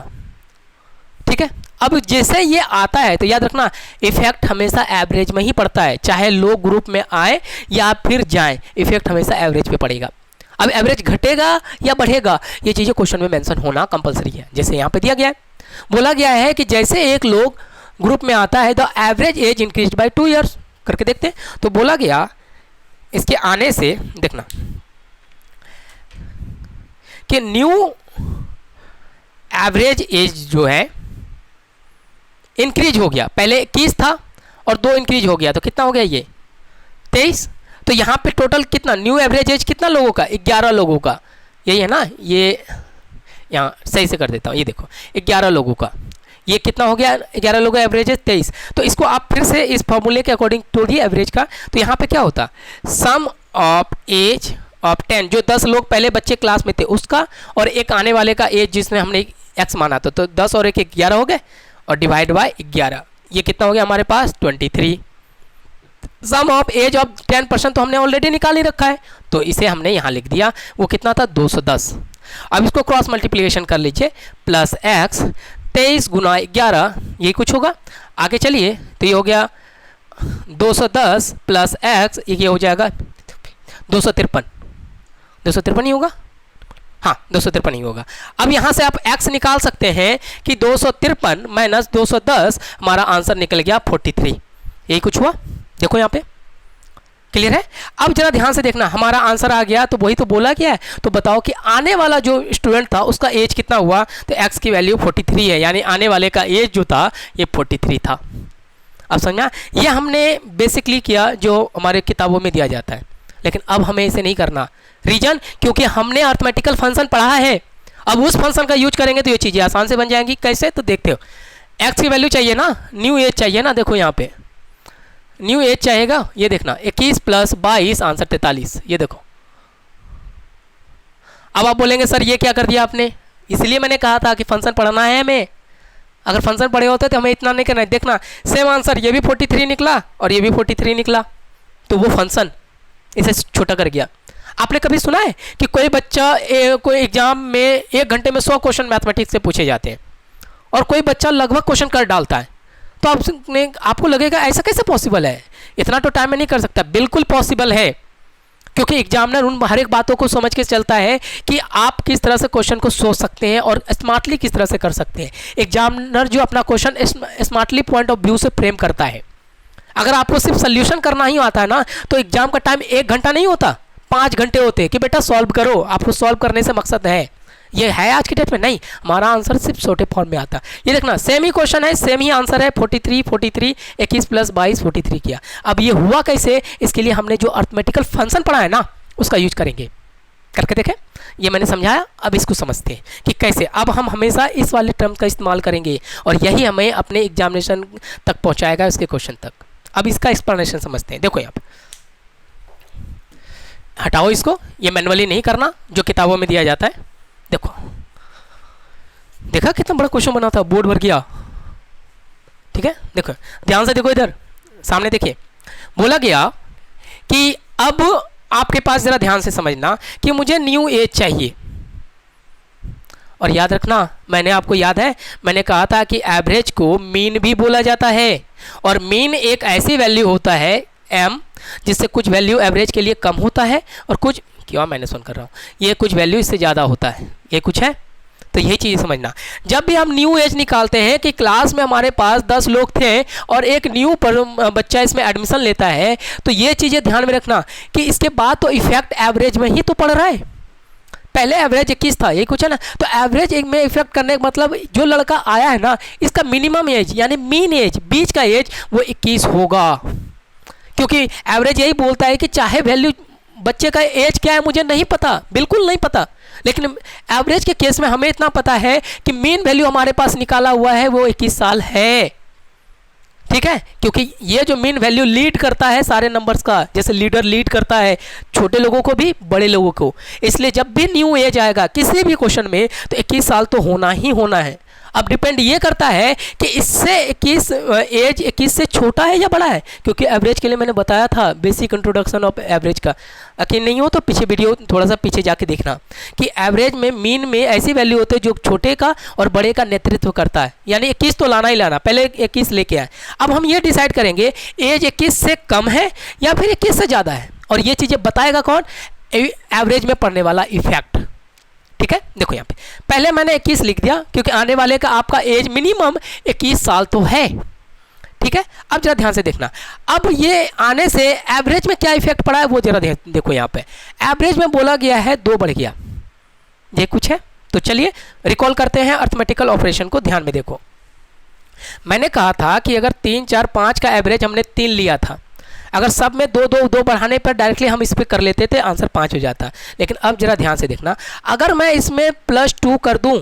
ठीक है, अब जैसे ये आता है तो याद रखना इफेक्ट हमेशा एवरेज में ही पड़ता है, चाहे लोग ग्रुप में आए या फिर जाएं, इफेक्ट हमेशा एवरेज पे पड़ेगा। अब एवरेज घटेगा या बढ़ेगा ये चीज़ें क्वेश्चन में मेंशन होना कंपलसरी है, जैसे यहाँ पे दिया गया है, बोला गया है कि जैसे एक लोग ग्रुप में आता है the average as increase by 2 years. करके देखते हैं, तो बोला गया इसके आने से देखना कि न्यू एवरेज एज जो है इंक्रीज हो गया, पहले 21 था और 2 इंक्रीज हो गया, तो कितना हो गया ये 23। तो यहाँ पे टोटल कितना न्यू एवरेज एज कितना लोगों का 11 लोगों का, यही है ना, ये यहाँ सही से कर देता हूँ, ये देखो 11 लोगों का, ये कितना हो गया 11 लोगों का एवरेज एज 23। तो इसको आप फिर से इस फॉर्मूले के अकॉर्डिंग तोड़िए एवरेज का, तो यहाँ पे क्या होता सम ऑफ एज ऑफ 10, जो 10 लोग पहले बच्चे क्लास में थे उसका और एक आने वाले का एज जिसने हमने एक्स माना था, तो 10 और 1 11 हो गए और डिवाइड बाय 11, ये कितना हो गया हमारे पास 23। सम ऑफ एज ऑफ 10% तो हमने ऑलरेडी निकाल ही रखा है, तो इसे हमने यहाँ लिख दिया, वो कितना था 210। अब इसको क्रॉस मल्टीप्लिकेशन कर लीजिए, प्लस एक्स 23 गुना 11 यही कुछ होगा, आगे चलिए तो ये हो गया 210 प्लस एक्स, ये हो जाएगा 253 ही होगा, हाँ 253 ही होगा। अब यहाँ से आप x निकाल सकते हैं कि 253 माइनस 210, हमारा आंसर निकल गया 43, यही कुछ हुआ, देखो यहाँ पे क्लियर है। अब जरा ध्यान से देखना, हमारा आंसर आ गया, तो वही तो बोला गया है, तो बताओ कि आने वाला जो स्टूडेंट था उसका एज कितना हुआ, तो x की वैल्यू 43 है, यानी आने वाले का एज जो था ये 43 था। अब समझा, ये हमने बेसिकली किया जो हमारे किताबों में दिया जाता है, लेकिन अब हमें इसे नहीं करना, रीजन क्योंकि हमने अरिथमेटिकल फंक्शन पढ़ा है, अब उस फंक्शन का यूज करेंगे तो ये चीज़ें आसान से बन जाएंगी। कैसे, तो देखते हो x की वैल्यू चाहिए ना, न्यू एज चाहिए ना, देखो यहाँ पे न्यू एज चाहेगा, ये देखना 21 प्लस 22 आंसर 43, ये देखो। अब आप बोलेंगे सर ये क्या कर दिया आपने, इसलिए मैंने कहा था कि फंक्शन पढ़ना है हमें, अगर फंक्शन पढ़े होते तो हमें इतना नहीं करना है। देखना सेम आंसर, ये भी 43 निकला और ये भी 43 निकला, तो वो फंक्शन इसे छोटा कर गया। आपने कभी सुना है कि कोई बच्चा कोई एग्जाम में 1 घंटे में 100 क्वेश्चन मैथमेटिक्स से पूछे जाते हैं और कोई बच्चा लगभग क्वेश्चन कर डालता है, तो आपको लगेगा ऐसा कैसे पॉसिबल है, इतना तो टाइम में नहीं कर सकता। बिल्कुल पॉसिबल है, क्योंकि एग्जामिनर उन हर एक बातों को समझ के चलता है कि आप किस तरह से क्वेश्चन को सोच सकते हैं और स्मार्टली किस तरह से कर सकते हैं। एग्जामिनर जो अपना question smartly point of view से फ्रेम करता है। अगर आपको सिर्फ सोल्यूशन करना ही आता है ना, तो एग्जाम का टाइम 1 घंटा नहीं होता, 5 घंटे होते हैं कि बेटा सॉल्व करो, आपको सॉल्व करने से मकसद है, ये है आज की डेट में? नहीं, हमारा आंसर सिर्फ छोटे फॉर्म में आता है। ये देखना सेम ही क्वेश्चन है, सेम ही आंसर है, 43 43 21 प्लस 22 43 किया। अब ये हुआ कैसे, इसके लिए हमने जो अर्थमेटिकल फंक्शन पढ़ा है ना उसका यूज करेंगे, करके देखें। ये मैंने समझाया, अब इसको समझते हैं कि कैसे। अब हम हमेशा इस वाले टर्म का इस्तेमाल करेंगे और यही हमें अपने एग्जामिनेशन तक पहुंचाएगा, इसके क्वेश्चन तक। अब इसका एक्सप्लेनेशन समझते हैं। देखो यहाँ पे हटाओ इसको, ये मैनुअली नहीं करना जो किताबों में दिया जाता है। देखो, देखा कितना बड़ा क्वेश्चन बना था, बोर्ड भर गया। ठीक है, देखो ध्यान से देखो, इधर सामने देखिए, बोला गया कि अब आपके पास जरा ध्यान से समझना कि मुझे न्यू एज चाहिए। और याद रखना, मैंने आपको याद है मैंने कहा था कि एवरेज को मीन भी बोला जाता है, और मीन एक ऐसी वैल्यू होता है m जिससे कुछ वैल्यू एवरेज के लिए कम होता है और कुछ, क्यों मैंने सुन कर रहा हूँ, ये कुछ वैल्यू इससे ज़्यादा होता है, ये कुछ है। तो यही चीज़ समझना, जब भी हम न्यू एज निकालते हैं कि क्लास में हमारे पास 10 लोग थे और एक न्यू बच्चा इसमें एडमिशन लेता है, तो ये चीज़ें ध्यान में रखना कि इसके बाद तो इफेक्ट एवरेज में ही तो पड़ रहा है। पहले एवरेज 21 था, यही कुछ है ना, तो एवरेज एक में इफेक्ट करने का मतलब जो लड़का आया है ना, इसका मिनिमम एज यानी मीन एज, बीच का एज वो 21 होगा। क्योंकि एवरेज यही बोलता है कि चाहे वैल्यू बच्चे का एज क्या है मुझे नहीं पता, बिल्कुल नहीं पता, लेकिन एवरेज के केस में हमें इतना पता है कि मीन वैल्यू हमारे पास निकाला हुआ है वो 21 साल है। ठीक है, क्योंकि ये जो मीन वैल्यू लीड करता है सारे नंबर्स का, जैसे लीडर लीड करता है छोटे लोगों को भी बड़े लोगों को, इसलिए जब भी न्यू एज आएगा किसी भी क्वेश्चन में तो 21 साल तो होना ही होना है। अब डिपेंड ये करता है कि इससे 21 एज 21 से छोटा है या बड़ा है, क्योंकि एवरेज के लिए मैंने बताया था बेसिक इंट्रोडक्शन ऑफ एवरेज का। यकीन नहीं हो तो पीछे वीडियो थोड़ा सा पीछे जाके देखना कि एवरेज में मीन में ऐसी वैल्यू होती है जो छोटे का और बड़े का नेतृत्व करता है, यानी 21 तो लाना ही लाना, पहले 21 लेके आए। अब हम ये डिसाइड करेंगे एज 21 से कम है या फिर 21 से ज़्यादा है, और ये चीज़ें बताएगा कौन, एवरेज में पड़ने वाला इफेक्ट। ठीक है, देखो यहाँ पे पहले मैंने 21 लिख दिया क्योंकि आने वाले का आपका एज मिनिमम 21 साल तो है। ठीक है, अब जरा ध्यान से देखना, अब ये आने से एवरेज में क्या इफेक्ट पड़ा है वो जरा देखो। यहाँ पे एवरेज में बोला गया है 2 बढ़ गया, ये कुछ है। तो चलिए रिकॉल करते हैं अर्थमेटिकल ऑपरेशन को, ध्यान में देखो। मैंने कहा था कि अगर 3 4 5 का एवरेज हमने 3 लिया था, अगर सब में 2 2 2 बढ़ाने पर डायरेक्टली हम इस पर कर लेते थे, आंसर 5 हो जाता। लेकिन अब जरा ध्यान से देखना, अगर मैं इसमें +2 कर दूं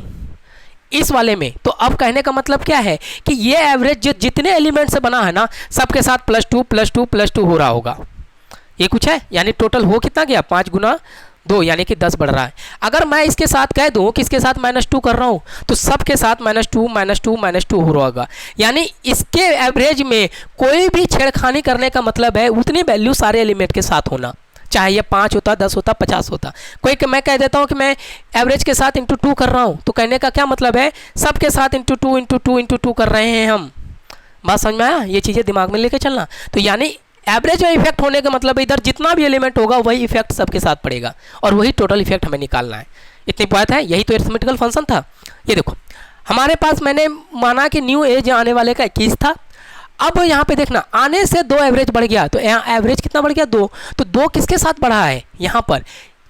इस वाले में, तो अब कहने का मतलब क्या है कि ये एवरेज जो जितने एलिमेंट से बना है ना, सबके साथ +2 +2 +2 हो रहा होगा। ये कुछ है, यानी टोटल हो कितना गया, 5 गुना 2 यानी कि 10 बढ़ रहा है। अगर मैं इसके साथ कह दूं कि इसके साथ -2 कर रहा हूं, तो सबके साथ -2 -2 -2 हो रहा होगा। यानी इसके एवरेज में कोई भी छेड़खानी करने का मतलब है उतनी वैल्यू सारे एलिमेंट के साथ होना, चाहे ये 5 होता, 10 होता, 50 होता। मैं कह देता हूं कि मैं एवरेज के साथ × 2 कर रहा हूं, तो कहने का क्या मतलब है, सबके साथ × 2 × 2 × 2 कर रहे हैं हम। बात समझ में आया, ये चीज़ें दिमाग में लेके चलना। तो यानी एवरेज में इफेक्ट होने का मतलब इधर जितना भी एलिमेंट होगा वही इफेक्ट सबके साथ पड़ेगा, और वही टोटल इफेक्ट हमें निकालना है। इतनी बात है, यही तो अरिथमेटिकल फंक्शन था। ये देखो हमारे पास मैंने माना कि न्यू एज आने वाले का 21 था। अब यहाँ पे देखना, आने से 2 एवरेज बढ़ गया, तो यहाँ एवरेज कितना बढ़ गया, 2। तो 2 किसके साथ बढ़ा है, यहाँ पर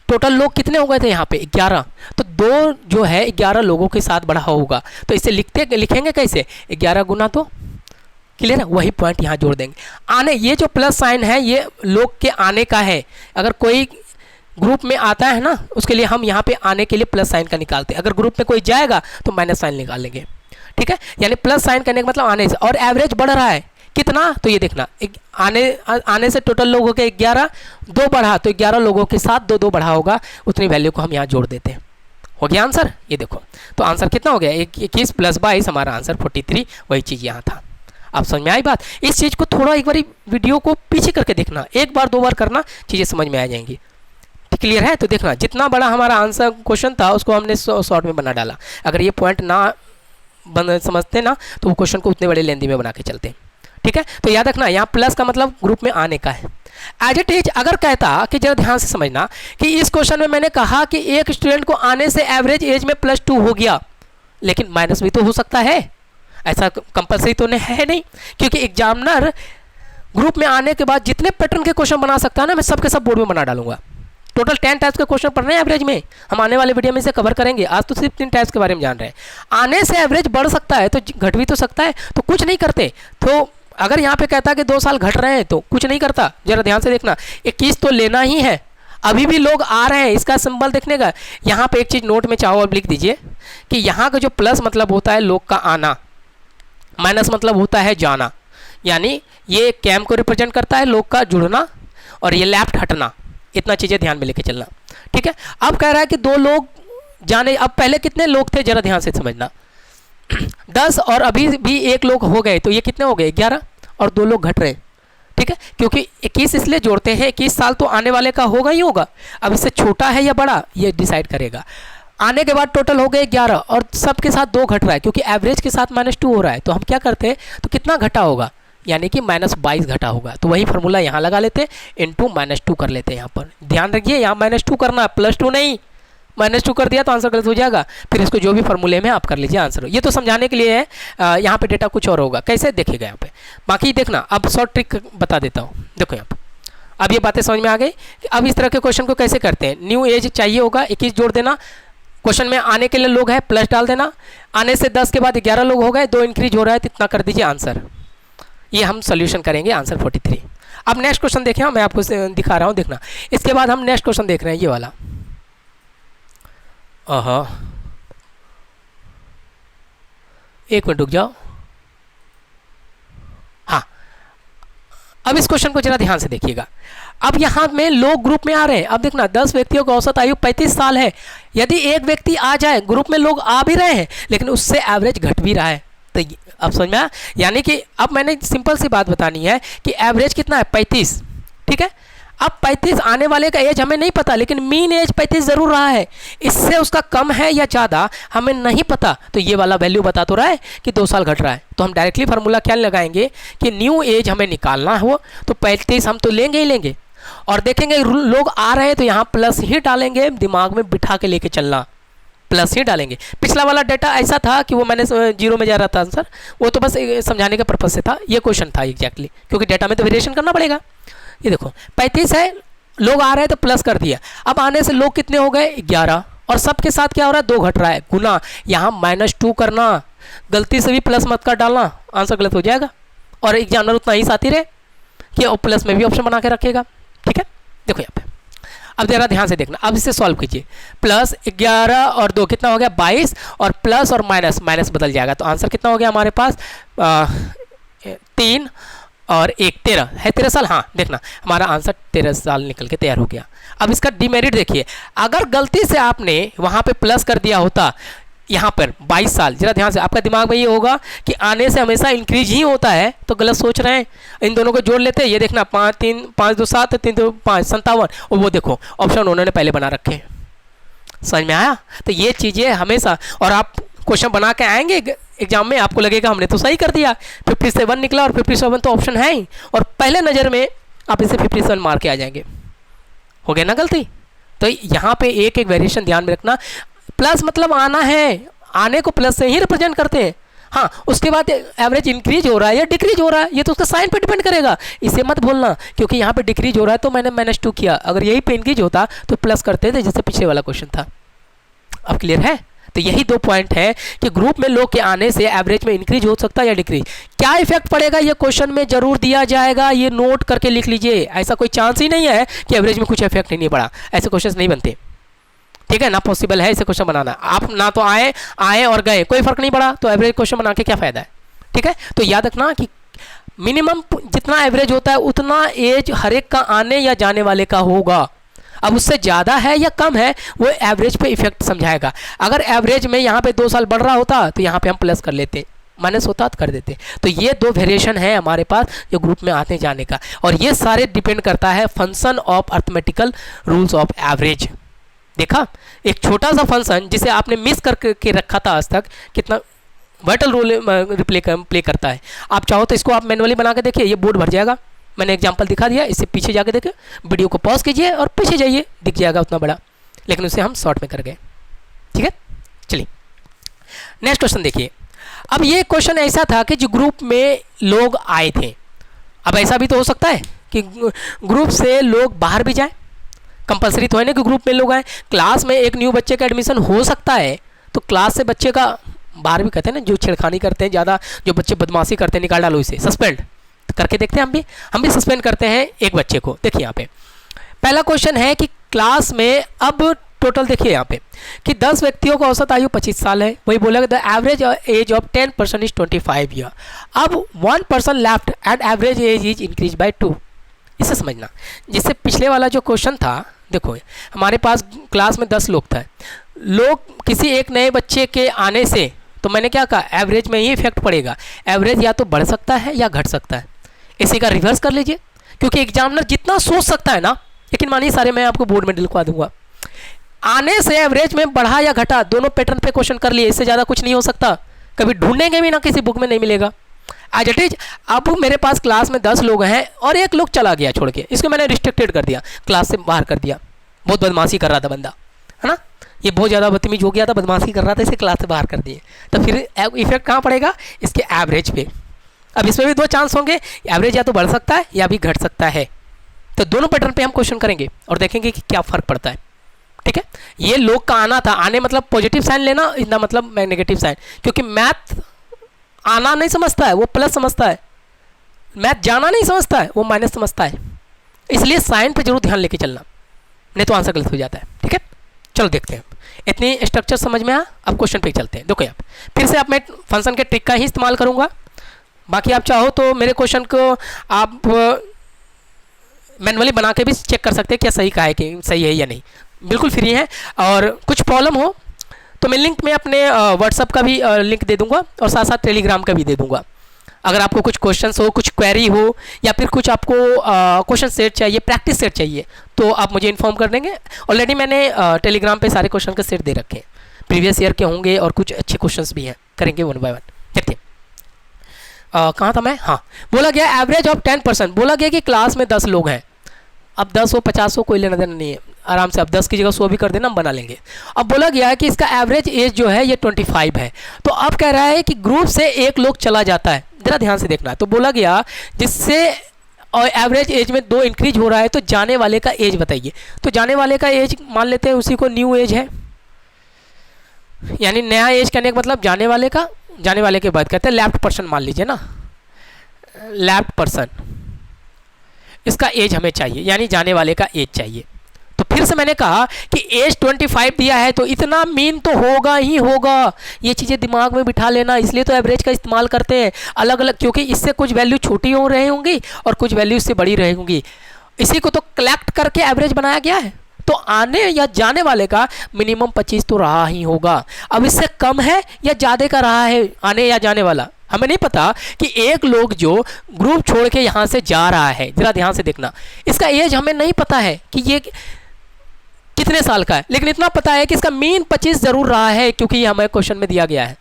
टोटल लोग कितने हो गए थे यहाँ पे 11, तो 2 जो है 11 लोगों के साथ बढ़ा होगा। तो इसे लिखेंगे कैसे, 11 गुना 2, क्लियर है, वही पॉइंट यहाँ जोड़ देंगे। आने, ये जो प्लस साइन है ये लोग के आने का है, अगर कोई ग्रुप में आता है ना उसके लिए हम यहाँ पे आने के लिए प्लस साइन का निकालते हैं, अगर ग्रुप में कोई जाएगा तो माइनस साइन निकालेंगे। ठीक है, यानी प्लस साइन करने का मतलब आने से, और एवरेज बढ़ रहा है कितना, तो ये देखना आने से टोटल लोगों के 11, 2 बढ़ा तो 11 लोगों के साथ 2 2 बढ़ा होगा, उतनी वैल्यू को हम यहाँ जोड़ देते हैं। हो गया आंसर, ये देखो। तो आंसर कितना हो गया, 21 + 22, हमारा आंसर 43, वही चीज़ यहाँ था। आप समझ में आई बात, इस चीज़ को थोड़ा एक बार वीडियो को पीछे करके देखना, 1 बार 2 बार करना, चीज़ें समझ में आ जाएंगी। क्लियर है, तो देखना जितना बड़ा हमारा आंसर क्वेश्चन था उसको हमने शॉर्ट में बना डाला। अगर ये पॉइंट ना समझते ना तो वो क्वेश्चन को उतने बड़े लेंदी में बना के चलते। ठीक है, तो याद रखना यहाँ प्लस का मतलब ग्रुप में आने का है। एज इट इज अगर कहता कि जरा ध्यान से समझना कि इस क्वेश्चन में मैंने कहा कि एक स्टूडेंट को आने से एवरेज एज में +2 हो गया, लेकिन माइनस भी तो हो सकता है, ऐसा कंपलसरी तो है नहीं, क्योंकि एग्जामिनर ग्रुप में आने के बाद जितने पैटर्न के क्वेश्चन बना सकता है ना, मैं सबके सब बोर्ड में बना डालूंगा। टोटल 10 टाइप्स के क्वेश्चन पढ़ रहे हैं एवरेज में। हम आने वाले वीडियो में इसे कवर करेंगे। आज तो सिर्फ 3 टाइप्स के बारे में जान रहे हैं। आने से एवरेज बढ़ सकता है तो घट भी तो सकता है, तो कुछ नहीं करते। तो अगर यहाँ पे कहता है कि 2 साल घट रहे हैं तो कुछ नहीं करता। जरा ध्यान से देखना, 21 तो लेना ही है। अभी भी लोग आ रहे हैं, इसका सिंबल देखने का। यहाँ पे एक चीज़ नोट में चाहो अब लिख दीजिए कि यहाँ का जो प्लस मतलब होता है लोग का आना, माइनस मतलब होता है जाना। यानी ये कैम को रिप्रेजेंट करता है, लोग का जुड़ना, और ये लेफ्ट हटना। इतना चीज़ें ध्यान में लेके चलना, ठीक है। अब कह रहा है कि 2 लोग जाने, अब पहले कितने लोग थे जरा ध्यान से समझना, 10 और अभी भी 1 लोग हो गए, तो ये कितने हो गए 11, और 2 लोग घट रहे हैं, ठीक है। क्योंकि 21 इसलिए जोड़ते हैं, 21 साल तो आने वाले का होगा ही होगा। अब इससे छोटा है या बड़ा ये डिसाइड करेगा। आने के बाद टोटल हो गए 11 और सबके साथ 2 घट रहा है, क्योंकि एवरेज के साथ -2 हो रहा है। तो हम क्या करते हैं, तो कितना घटा होगा, यानी कि -22 घटा होगा। तो वही फार्मूला यहाँ लगा लेते हैं, इंटू -2 कर लेते हैं। यहाँ पर ध्यान रखिए, यहाँ -2 करना है, +2 नहीं। -2 कर दिया तो आंसर गलत हो जाएगा। फिर इसको जो भी फार्मूले में आप कर लीजिए आंसर। ये तो समझाने के लिए है, यहाँ पे डेटा कुछ और होगा, कैसे देखिएगा यहाँ पे। बाकी देखना, अब शॉर्ट ट्रिक बता देता हूँ। देखो यहाँ पर अब ये बातें समझ में आ गई कि अब इस तरह के क्वेश्चन को कैसे करते हैं। न्यू एज चाहिए होगा, 21 जोड़ देना। क्वेश्चन में आने के लिए लोग है, प्लस डाल देना। आने से 10 के बाद 11 लोग हो गए, 2 इंक्रीज हो रहा है, तो इतना कर दीजिए आंसर। ये हम सोल्यूशन करेंगे, आंसर 43। अब नेक्स्ट क्वेश्चन देखें, मैं आपको दिखा रहा हूँ, देखना। इसके बाद हम नेक्स्ट क्वेश्चन देख रहे हैं, ये वाला। एक मिनट रुक जाओ। हाँ, अब इस क्वेश्चन को जरा ध्यान से देखिएगा। अब यहाँ में लोग ग्रुप में आ रहे हैं। अब देखना, 10 व्यक्तियों की औसत आयु 35 साल है। यदि एक व्यक्ति आ जाए, ग्रुप में लोग आ भी रहे हैं लेकिन उससे एवरेज घट भी रहा है, तो अब समझ में आया। यानी कि अब मैंने सिंपल सी बात बतानी है कि एवरेज कितना है 35, ठीक है। अब 35 आने वाले का एज हमें नहीं पता, लेकिन मीन एज 35 जरूर रहा है। इससे उसका कम है या ज़्यादा हमें नहीं पता, तो ये वाला वैल्यू बता तो रहा है कि 2 साल घट रहा है। तो हम डायरेक्टली फार्मूला क्या लगाएंगे कि न्यू एज हमें निकालना हो तो 35 हम तो लेंगे ही लेंगे, और देखेंगे लोग आ रहे हैं तो यहाँ प्लस ही डालेंगे। दिमाग में बिठा के लेके चलना, प्लस ही डालेंगे। पिछला वाला डाटा ऐसा था कि वो मैंने 0 में जा रहा था आंसर, वो तो बस समझाने के पर्पज से था। ये क्वेश्चन था एग्जैक्टली, क्योंकि डाटा में तो वेरिएशन करना पड़ेगा। ये देखो 35 है, लोग आ रहे हैं तो प्लस कर दिया। अब आने से लोग कितने हो गए 11, और सबके साथ क्या हो रहा है 2 घट रहा है, गुना। यहाँ -2 करना, गलती से भी प्लस मत कर डालना, आंसर गलत हो जाएगा। और एग्जामिनर उतना ही साथी रहे कि प्लस में भी ऑप्शन बना के रखेगा, ठीक है। देखो यहाँ पे अब जरा ध्यान से देखना, अब इसे सॉल्व कीजिए। प्लस 11 और 2 कितना हो गया 22, और प्लस और माइनस, माइनस बदल जाएगा, तो आंसर कितना हो गया हमारे पास 3 और 1 13 है। 13 साल, हाँ देखना हमारा आंसर 13 साल निकल के तैयार हो गया। अब इसका डिमेरिट देखिए, अगर गलती से आपने वहाँ पे प्लस कर दिया होता, यहाँ पर 22 साल, जरा ध्यान से, आपका दिमाग में ये होगा कि आने से हमेशा इंक्रीज ही होता है, तो गलत सोच रहे हैं। इन दोनों को जोड़ लेते हैं, ये देखना 5 2 7 3 2 5 57, और वो देखो ऑप्शन उन्होंने पहले बना रखे हैं। समझ में आया। तो ये चीज़ें हमेशा, और आप क्वेश्चन बना के आएंगे एग्जाम में, आपको लगेगा हमने तो सही कर दिया, 57 निकला, और 57 तो ऑप्शन है ही, और पहले नज़र में आप इसे 57 मार के आ जाएंगे। हो गया ना गलती। तो यहाँ पे एक एक वेरिएशन ध्यान में रखना। प्लस मतलब आना है, आने को प्लस से ही रिप्रेजेंट करते हैं। हाँ, उसके बाद एवरेज इंक्रीज हो रहा है या डिक्रीज हो रहा है, ये तो उसका साइन पे डिपेंड करेगा। इसे मत भूलना, क्योंकि यहाँ पे डिक्रीज हो रहा है तो मैंने -2 किया, अगर यही पे इंक्रीज होता तो प्लस करते थे, जैसे पिछले वाला क्वेश्चन था। अब क्लियर है। तो यही 2 पॉइंट है कि ग्रुप में लोग के आने से एवरेज में इंक्रीज हो सकता है या डिक्रीज। क्या इफेक्ट पड़ेगा ये क्वेश्चन में जरूर दिया जाएगा, ये नोट करके लिख लीजिए। ऐसा कोई चांस ही नहीं है कि एवरेज में कुछ इफेक्ट ही नहीं पड़ा, ऐसे क्वेश्चन नहीं बनते, ठीक है ना। पॉसिबल है ऐसे क्वेश्चन बनाना। आप ना तो आए और गए, कोई फर्क नहीं पड़ा, तो एवरेज क्वेश्चन बना के क्या फायदा है, ठीक है। तो याद रखना कि मिनिमम जितना एवरेज होता है उतना एज हर एक का आने या जाने वाले का होगा। अब उससे ज़्यादा है या कम है वो एवरेज पे इफेक्ट समझाएगा। अगर एवरेज में यहाँ पे 2 साल बढ़ रहा होता तो यहाँ पे हम प्लस कर लेते, माइनस होता तो कर देते। तो ये 2 वेरिएशन है हमारे पास जो ग्रुप में आते जाने का, और ये सारे डिपेंड करता है function of arithmetical rules of average. देखा, एक छोटा सा फंक्शन जिसे आपने मिस करके रखा था आज तक, कितना वाइटल रोल प्ले करता है। आप चाहो तो इसको आप मैनुअली बना के देखिए, ये बोर्ड भर जाएगा। मैंने एग्जांपल दिखा दिया, इससे पीछे जाके देखिए, वीडियो को पॉज कीजिए और पीछे जाइए, दिख जाएगा उतना बड़ा, लेकिन उसे हम शॉर्ट में कर गए, ठीक है। चलिए नेक्स्ट क्वेश्चन देखिए। अब ये क्वेश्चन ऐसा था कि जो ग्रुप में लोग आए थे, अब ऐसा भी तो हो सकता है कि ग्रुप से लोग बाहर भी जाए, कंपलसरी तो है ना कि ग्रुप में लोग आए। क्लास में एक न्यू बच्चे का एडमिशन हो सकता है तो क्लास से बच्चे का बाहर भी कहते हैं ना, जो छेड़खानी करते हैं ज़्यादा, जो बच्चे बदमाशी करते हैं, निकाल डालो इसे, सस्पेंड करके देखते हैं। हम भी सस्पेंड करते हैं एक बच्चे को। देखिए यहाँ पे पहला क्वेश्चन है कि क्लास में अब टोटल देखिए यहाँ पे कि 10 व्यक्तियों का औसत आयु 25 साल है। वही बोला the average age of 10 person is 25 year. अब 1 person left and average age is increase by 2। इसे समझना, जिससे पिछले वाला जो क्वेश्चन था, देखो हमारे पास क्लास में 10 लोग थे, लोग किसी एक नए बच्चे के आने से, तो मैंने क्या कहा, एवरेज में ही इफेक्ट पड़ेगा। एवरेज या तो बढ़ सकता है या घट सकता है। इसी का रिवर्स कर लीजिए, क्योंकि एग्जामिनर जितना सोच सकता है ना, लेकिन मानिए सारे मैं आपको बोर्ड में दिलवा दूंगा, आने से एवरेज में बढ़ा या घटा दोनों पैटर्न पे क्वेश्चन कर लिए, इससे ज़्यादा कुछ नहीं हो सकता। कभी ढूंढेंगे भी ना, किसी बुक में नहीं मिलेगा। एज इट इज अब मेरे पास क्लास में 10 लोग हैं और एक लोग चला गया छोड़ के, इसको मैंने रिस्ट्रिक्टेड कर दिया, क्लास से बाहर कर दिया। बहुत बदमाशी कर रहा था बंदा, है ना, ये बहुत ज़्यादा बदतमीज हो गया था, बदमाशी कर रहा था, इसे क्लास से बाहर कर दिए। तो फिर इफेक्ट कहाँ पड़ेगा, इसके एवरेज पे। अब इसमें भी 2 चांस होंगे, एवरेज या तो बढ़ सकता है या भी घट सकता है। तो दोनों पैटर्न पे हम क्वेश्चन करेंगे और देखेंगे कि क्या फ़र्क पड़ता है। ठीक है, ये लोग का आना था, आने मतलब पॉजिटिव साइन लेना, इतना मतलब मैं नेगेटिव साइन, क्योंकि मैथ आना नहीं समझता है, वो प्लस समझता है। मैथ जाना नहीं समझता है, वो माइनस समझता है। इसलिए साइन पे जरूर ध्यान लेके चलना, नहीं तो आंसर गलत हो जाता है। ठीक है, चलो देखते हैं। इतनी स्ट्रक्चर समझ में आया, अब क्वेश्चन पे चलते हैं। देखो आप फिर से, आप मैं फंक्शन के ट्रिक का ही इस्तेमाल करूंगा। बाकी आप चाहो तो मेरे क्वेश्चन को आप मैनुअली बना के भी चेक कर सकते हैं क्या सही का है, कि सही है या नहीं, बिल्कुल फ्री है। और कुछ प्रॉब्लम हो तो मैं लिंक में अपने व्हाट्सअप का भी लिंक दे दूंगा और साथ साथ टेलीग्राम का भी दे दूंगा। अगर आपको कुछ क्वेश्चंस हो, कुछ क्वेरी हो, या फिर कुछ आपको क्वेश्चन सेट चाहिए, प्रैक्टिस सेट चाहिए, तो आप मुझे इन्फॉर्म कर देंगे। ऑलरेडी मैंने टेलीग्राम पे सारे क्वेश्चन के सेट दे रखे हैं, प्रीवियस ईयर के होंगे और कुछ अच्छे क्वेश्चंस भी हैं, करेंगे 1 बाय 1। देखते हैं कहाँ था मैं, हाँ, बोला गया एवरेज ऑफ 10%। बोला गया कि क्लास में 10 लोग हैं। अब 10 हो 50 हो कोई लेना देना नहीं है, आराम से अब 10 की जगह 100 भी कर देना, हम बना लेंगे। अब बोला गया है कि इसका एवरेज एज जो है ये 25 है। तो अब कह रहा है कि ग्रुप से एक लोग चला जाता है, जरा ध्यान से देखना। तो बोला गया जिससे और एवरेज एज में 2 इंक्रीज हो रहा है, तो जाने वाले का एज बताइए। तो जाने वाले का एज मान लेते हैं उसी को न्यू एज है, यानी नया एज कहने का मतलब जाने वाले का, जाने वाले के बाद कहते हैं लेफ्ट पर्सन मान लीजिए ना, लेफ्ट पर्सन, इसका एज हमें चाहिए, यानी जाने वाले का एज चाहिए। तो फिर से मैंने कहा कि एज 25 दिया है तो इतना मीन तो होगा ही होगा। ये चीज़ें दिमाग में बिठा लेना, इसलिए तो एवरेज का इस्तेमाल करते हैं अलग अलग, क्योंकि इससे कुछ वैल्यू छोटी हो रही होंगी और कुछ वैल्यू इससे बड़ी रही होंगी। इसी को तो कलेक्ट करके एवरेज बनाया गया है। तो आने या जाने वाले का मिनिमम 25 तो रहा ही होगा। अब इससे कम है या ज़्यादा का रहा है आने या जाने वाला, हमें नहीं पता। कि एक लोग जो ग्रुप छोड़ के यहाँ से जा रहा है, जरा ध्यान से देखना, इसका एज हमें नहीं पता है कि ये कितने साल का है, लेकिन इतना पता है कि इसका मीन 25 जरूर रहा है, क्योंकि ये हमें क्वेश्चन में दिया गया है।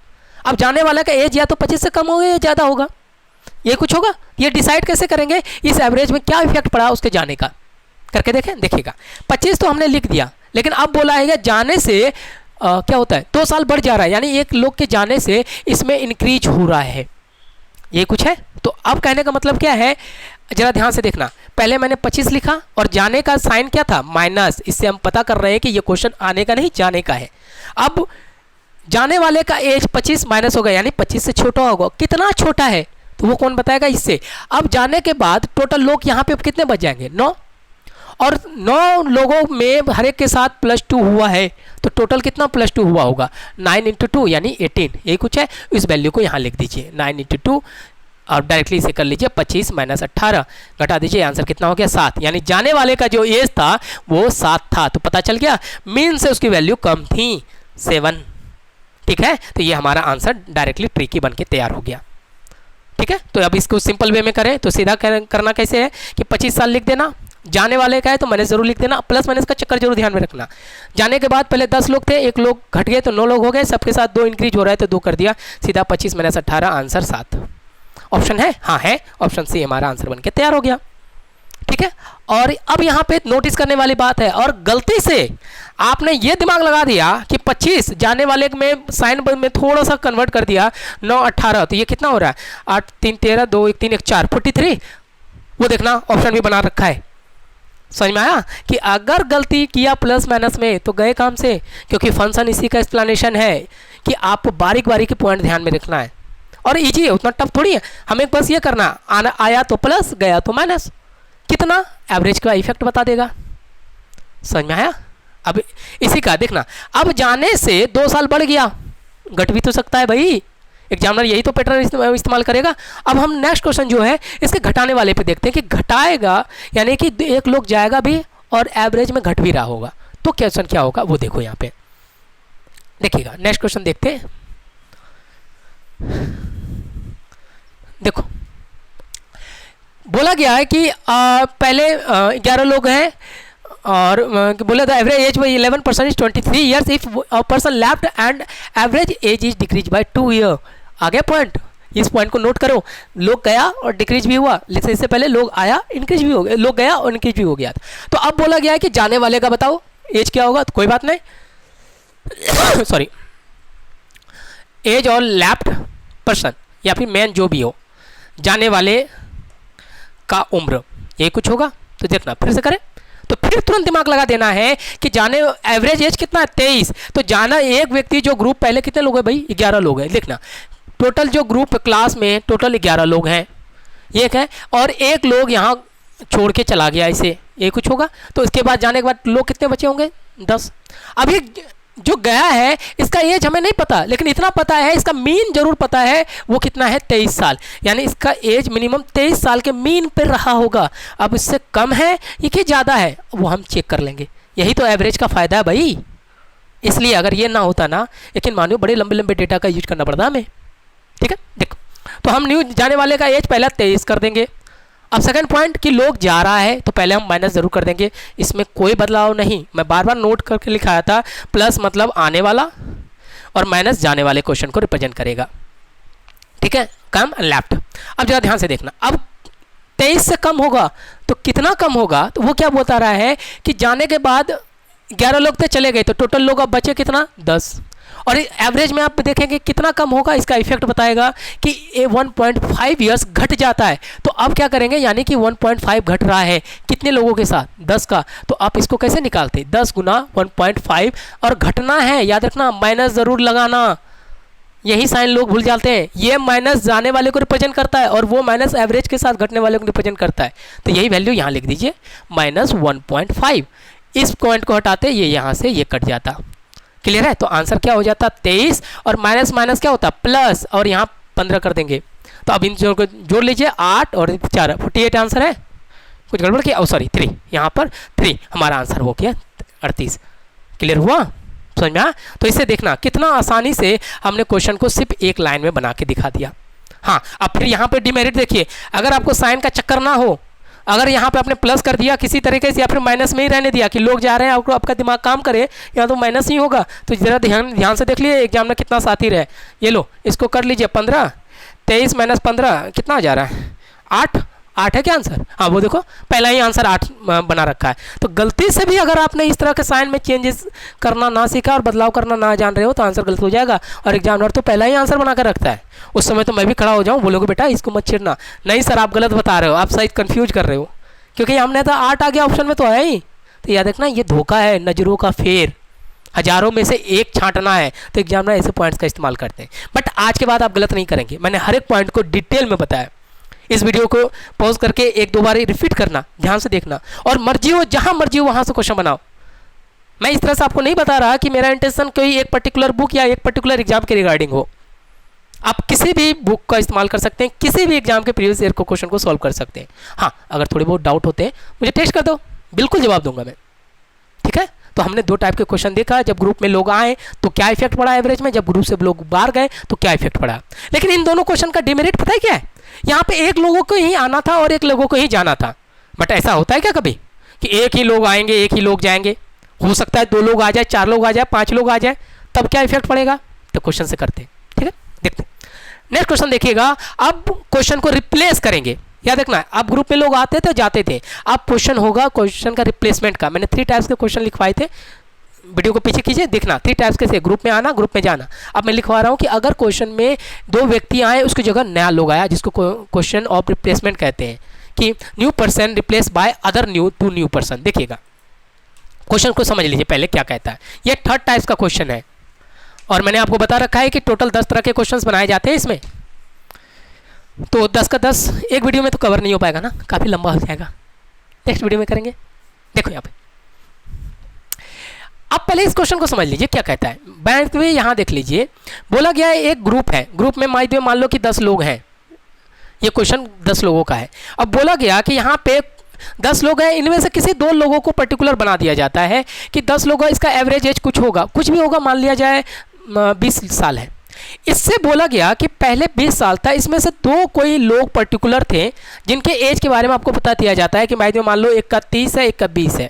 अब जाने वाला का एज या तो 25 से कम होगा या ज़्यादा होगा, ये कुछ होगा। ये डिसाइड कैसे करेंगे, इस एवरेज में क्या इफेक्ट पड़ा उसके जाने का, करके देखें। देखिएगा 25 तो हमने लिख दिया, लेकिन अब बोला है जाने से क्या होता है, 2 साल बढ़ जा रहा है, यानी एक लोग के जाने से इसमें इंक्रीज हो रहा है, ये कुछ है। तो अब कहने का मतलब क्या है, जरा ध्यान से देखना। पहले मैंने 25 लिखा और जाने का साइन क्या था, माइनस। इससे हम पता कर रहे हैं कि ये क्वेश्चन आने का नहीं जाने का है। अब जाने वाले का एज 25 माइनस होगा, यानी 25 से छोटा होगा। कितना छोटा है तो वो कौन बताएगा, इससे। अब जाने के बाद टोटल लोग यहाँ पे कितने बच जाएंगे, 9, और 9 लोगों में हर एक के साथ +2 हुआ है, तो टोटल कितना +2 हुआ होगा, 9 × 2 यानी 18, यही कुछ है। इस वैल्यू को यहाँ लिख दीजिए 9 × 2, और डायरेक्टली इसे कर लीजिए 25 - 18, घटा दीजिए, आंसर कितना हो गया 7। यानी जाने वाले का जो एज था वो 7 था। तो पता चल गया मीन से उसकी वैल्यू कम थी, 7। ठीक है, तो ये हमारा आंसर डायरेक्टली ट्रिकी बन के तैयार हो गया। ठीक है, तो अब इसको सिंपल वे में करें तो सीधा करना कैसे है कि 25 साल लिख देना, जाने वाले का है तो माइनस जरूर लिख देना, प्लस माइनस का चक्कर जरूर ध्यान में रखना। जाने के बाद पहले 10 लोग थे, एक लोग घट गए तो 9 लोग हो गए, सबके साथ 2 इंक्रीज हो रहा है तो 2 कर दिया, सीधा 25 - 18, आंसर 7। ऑप्शन है, हाँ है, ऑप्शन सी हमारा आंसर बन के तैयार हो गया। ठीक है, और अब यहाँ पे नोटिस करने वाली बात है, और गलती से आपने ये दिमाग लगा दिया कि 25 जाने वाले में साइन में थोड़ा सा कन्वर्ट कर दिया, 9 18, तो ये कितना हो रहा है, 8 3 13 2 1 3 1 4 43। वो देखना ऑप्शन भी बना रखा है, समझ में आया कि अगर गलती किया प्लस माइनस में तो गए काम से, क्योंकि फंक्शन इसी का एक्सप्लेनेशन है कि आपको बारीक बारीक के पॉइंट ध्यान में रखना है और इजी है, उतना टफ थोड़ी है। हमें बस ये करना, आना आया तो प्लस गया तो माइनस, कितना एवरेज का इफेक्ट बता देगा। समझ में आया? अब इसी का देखना, अब जाने से 2 साल बढ़ गया, घट भी तो सकता है भाई, एग्जामिनर यही तो पैटर्न इस्तेमाल करेगा। अब हम नेक्स्ट क्वेश्चन जो है इसके घटाने वाले पे देखते हैं कि घटाएगा यानी कि एक लोग जाएगा भी और एवरेज में घट भी रहा होगा, तो क्वेश्चन क्या होगा वो देखो यहाँ पे देखिएगा। नेक्स्ट क्वेश्चन देखते हैं, देखो बोला गया है कि पहले 11 लोग हैं और बोला था average age by 11% is 23 years if person left and average age is decrease by 2 year. आगे पॉइंट, इस पॉइंट को नोट करो, लोग गया और डिक्रीज भी हुआ, लेकिन इससे पहले लोग आया इंक्रीज भी हो गया, लोग गया और इंक्रीज भी हो गया। तो अब बोला गया है कि जाने वाले का बताओ एज क्या होगा, तो कोई बात नहीं सॉरी, एज और लेफ्ट पर्सन या फिर मैन जो भी हो, जाने वाले का उम्र, यही कुछ होगा। तो देखना फिर से करें तो फिर तुरंत दिमाग लगा देना है कि जाने एवरेज एज कितना है 23, तो जाना एक व्यक्ति जो ग्रुप पहले कितने लोग हैं भाई 11 लोग हैं, लिखना टोटल जो ग्रुप क्लास में टोटल 11 लोग हैं, एक है और एक लोग यहाँ छोड़ के चला गया, इसे ये कुछ होगा। तो इसके बाद जाने के बाद लोग कितने बचे होंगे 10। अभी जो गया है इसका एज हमें नहीं पता, लेकिन इतना पता है इसका मीन जरूर पता है, वो कितना है 23 साल, यानी इसका एज मिनिमम 23 साल के मीन पर रहा होगा। अब इससे कम है ये कि ज़्यादा है वो हम चेक कर लेंगे, यही तो एवरेज का फ़ायदा है भाई। इसलिए अगर ये ना होता ना, लेकिन मानियो बड़े लंबे लंबे डेटा का यूज करना पड़ता हमें, ठीक है। देखो तो हम न्यू जाने वाले का एज पहला 23 कर देंगे। अब सेकंड पॉइंट कि लोग जा रहा है तो पहले हम माइनस जरूर कर देंगे, इसमें कोई बदलाव नहीं, मैं बार बार नोट करके लिखाया था, प्लस मतलब आने वाला और माइनस जाने वाले क्वेश्चन को रिप्रेजेंट करेगा, ठीक है, कम लेफ्ट। अब जरा ध्यान से देखना, अब 23 से कम होगा तो कितना कम होगा, तो वो क्या बता रहा है कि जाने के बाद 11 लोग तो चले गए तो टोटल लोग अब बचे कितना 10, और एवरेज में आप देखेंगे कितना कम होगा, इसका इफेक्ट बताएगा कि 1.5 ईयर्स घट जाता है। तो अब क्या करेंगे, यानी कि 1.5 घट रहा है कितने लोगों के साथ 10 का, तो आप इसको कैसे निकालते 10 गुना 1.5, और घटना है याद रखना माइनस ज़रूर लगाना, यही साइन लोग भूल जाते हैं, ये माइनस जाने वाले को रिप्रेजेंट करता है और वो माइनस एवरेज के साथ घटने वाले को रिप्रेजेंट करता है। तो यही वैल्यू यहाँ लिख दीजिए -1.5, इस पॉइंट को हटाते ये यहाँ से ये कट जाता, क्लियर है। तो आंसर क्या हो जाता 23, और माइनस माइनस क्या होता प्लस, और यहाँ 15 कर देंगे। तो अब इन जोड़ को जोड़ लीजिए 8 और 4 48 आंसर है, कुछ गड़बड़ किया, ओ सॉरी 3, यहाँ पर 3 हमारा आंसर हो गया 38। क्लियर हुआ, समझ में आया? तो इसे देखना कितना आसानी से हमने क्वेश्चन को सिर्फ एक लाइन में बना के दिखा दिया। हाँ, अब फिर यहाँ पर डिमेरिट देखिए, अगर आपको साइन का चक्कर ना हो, अगर यहाँ पे आपने प्लस कर दिया किसी तरीके से या फिर माइनस में ही रहने दिया कि लोग जा रहे हैं, आपको आपका दिमाग काम करे, या तो माइनस ही होगा। तो ज़रा ध्यान से देख लिए एग्जाम में कितना साथी रहे, ये लो इसको कर लीजिए 15, 23 माइनस 15 कितना आ जा रहा है 8 है क्या आंसर? हाँ वो देखो पहला ही आंसर 8 बना रखा है। तो गलती से भी अगर आपने इस तरह के साइन में चेंजेस करना ना सीखा और बदलाव करना ना जान रहे हो तो आंसर गलत हो जाएगा, और एग्जामिनर तो पहला ही आंसर बना कर रखता है। उस समय तो मैं भी खड़ा हो जाऊँ, बोलोगे बेटा इसको मत छेड़ना, नहीं सर आप गलत बता रहे हो, आप शायद कन्फ्यूज कर रहे हो, क्योंकि हमने तो 8 आ गया ऑप्शन में तो है ही। तो याद रखना ये धोखा है, नज़रों का फेर, हज़ारों में से एक छांटना है, तो एग्जामिनर ऐसे पॉइंट्स का इस्तेमाल करते हैं। बट आज के बाद आप गलत नहीं करेंगे, मैंने हर एक पॉइंट को डिटेल में बताया। इस वीडियो को पॉज करके एक दो बार रिपीट करना, ध्यान से देखना, और मर्जी हो जहाँ मर्जी हो वहाँ से क्वेश्चन बनाओ। मैं इस तरह से आपको नहीं बता रहा कि मेरा इंटेंशन कोई एक पर्टिकुलर बुक या एक पर्टिकुलर एग्जाम के रिगार्डिंग हो। आप किसी भी बुक का इस्तेमाल कर सकते हैं, किसी भी एग्जाम के प्रीवियस ईयर को क्वेश्चन को सॉल्व कर सकते हैं। हाँ, अगर थोड़े बहुत डाउट होते हैं मुझे टेस्ट कर दो, बिल्कुल जवाब दूंगा मैं, ठीक है। तो हमने 2 टाइप के क्वेश्चन देखा, जब ग्रुप में लोग आए तो क्या इफेक्ट पड़ा एवरेज में, जब ग्रुप से लोग बाहर गए तो क्या इफेक्ट पड़ा। लेकिन इन दोनों क्वेश्चन का डिमेरिट पता है क्या है, यहाँ पे एक लोगों को ही आना था और एक लोगों को ही जाना था। बट ऐसा होता है क्या कभी कि एक ही लोग आएंगे एक ही लोग जाएंगे? हो सकता है 2 लोग आ जाए, 4 लोग आ जाए, 5 लोग आ जाए, तब क्या इफेक्ट पड़ेगा? तो क्वेश्चन से करते हैं, ठीक है। देखते हैं नेक्स्ट क्वेश्चन देखिएगा। अब क्वेश्चन को रिप्लेस करेंगे, याद रखना अब ग्रुप में लोग आते थे जाते थे, अब क्वेश्चन होगा क्वेश्चन का रिप्लेसमेंट का। मैंने 3 टाइप्स के क्वेश्चन लिखवाए थे, वीडियो को पीछे कीजिए, देखना 3 टाइप्स के थे, ग्रुप में आना ग्रुप में जाना। अब मैं लिखवा रहा हूँ कि अगर क्वेश्चन में 2 व्यक्ति आए उसकी जगह नया लोग आया, जिसको क्वेश्चन ऑफ रिप्लेसमेंट कहते हैं, कि new person replace by other to new person. देखिएगा क्वेश्चन को समझ लीजिए पहले क्या कहता है। ये थर्ड टाइप्स का क्वेश्चन है और मैंने आपको बता रखा है कि टोटल 10 तरह के क्वेश्चंस बनाए जाते हैं इसमें। तो 10 का 10 एक वीडियो में तो कवर नहीं हो पाएगा ना, काफ़ी लंबा हो जाएगा, नेक्स्ट वीडियो में करेंगे। देखो यहाँ पे अब पहले इस क्वेश्चन को समझ लीजिए क्या कहता है। बैंक में यहाँ देख लीजिए, बोला गया है एक ग्रुप है, ग्रुप में मान लो कि 10 लोग हैं। ये क्वेश्चन 10 लोगों का है। अब बोला गया कि यहाँ पे 10 लोग हैं, इनमें से किसी 2 लोगों को पर्टिकुलर बना दिया जाता है कि 10 लोग, इसका एवरेज एज कुछ होगा, कुछ भी होगा, मान लिया जाए 20 साल है। इससे बोला गया कि पहले 20 साल था, इसमें से 2 कोई लोग पर्टिकुलर थे जिनके एज के बारे में आपको बता दिया जाता है कि मान लो एक का 30 है, एक का 20 है।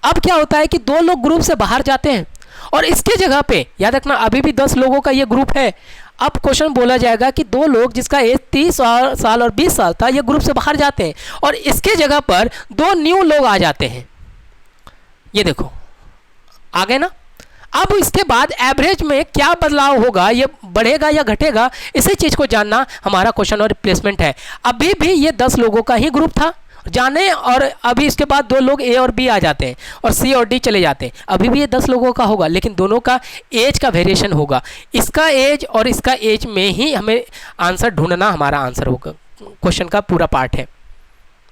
अब क्या होता है कि 2 लोग ग्रुप से बाहर जाते हैं और इसके जगह पे याद रखना अभी भी 10 लोगों का ये ग्रुप है। अब क्वेश्चन बोला जाएगा कि 2 लोग जिसका एज 30 साल और 20 साल था ये ग्रुप से बाहर जाते हैं और इसके जगह पर 2 न्यू लोग आ जाते हैं। ये देखो आ गए ना। अब इसके बाद एवरेज में क्या बदलाव होगा, ये बढ़ेगा या घटेगा, इसी चीज़ को जानना हमारा क्वेश्चन और रिप्लेसमेंट है। अभी भी ये 10 लोगों का ही ग्रुप था जाने, और अभी इसके बाद 2 लोग ए और बी आ जाते हैं और सी और डी चले जाते हैं। अभी भी ये 10 लोगों का होगा, लेकिन दोनों का एज का वेरिएशन होगा। इसका एज और इसका एज में ही हमें आंसर ढूंढना हमारा आंसर होगा, क्वेश्चन का पूरा पार्ट है।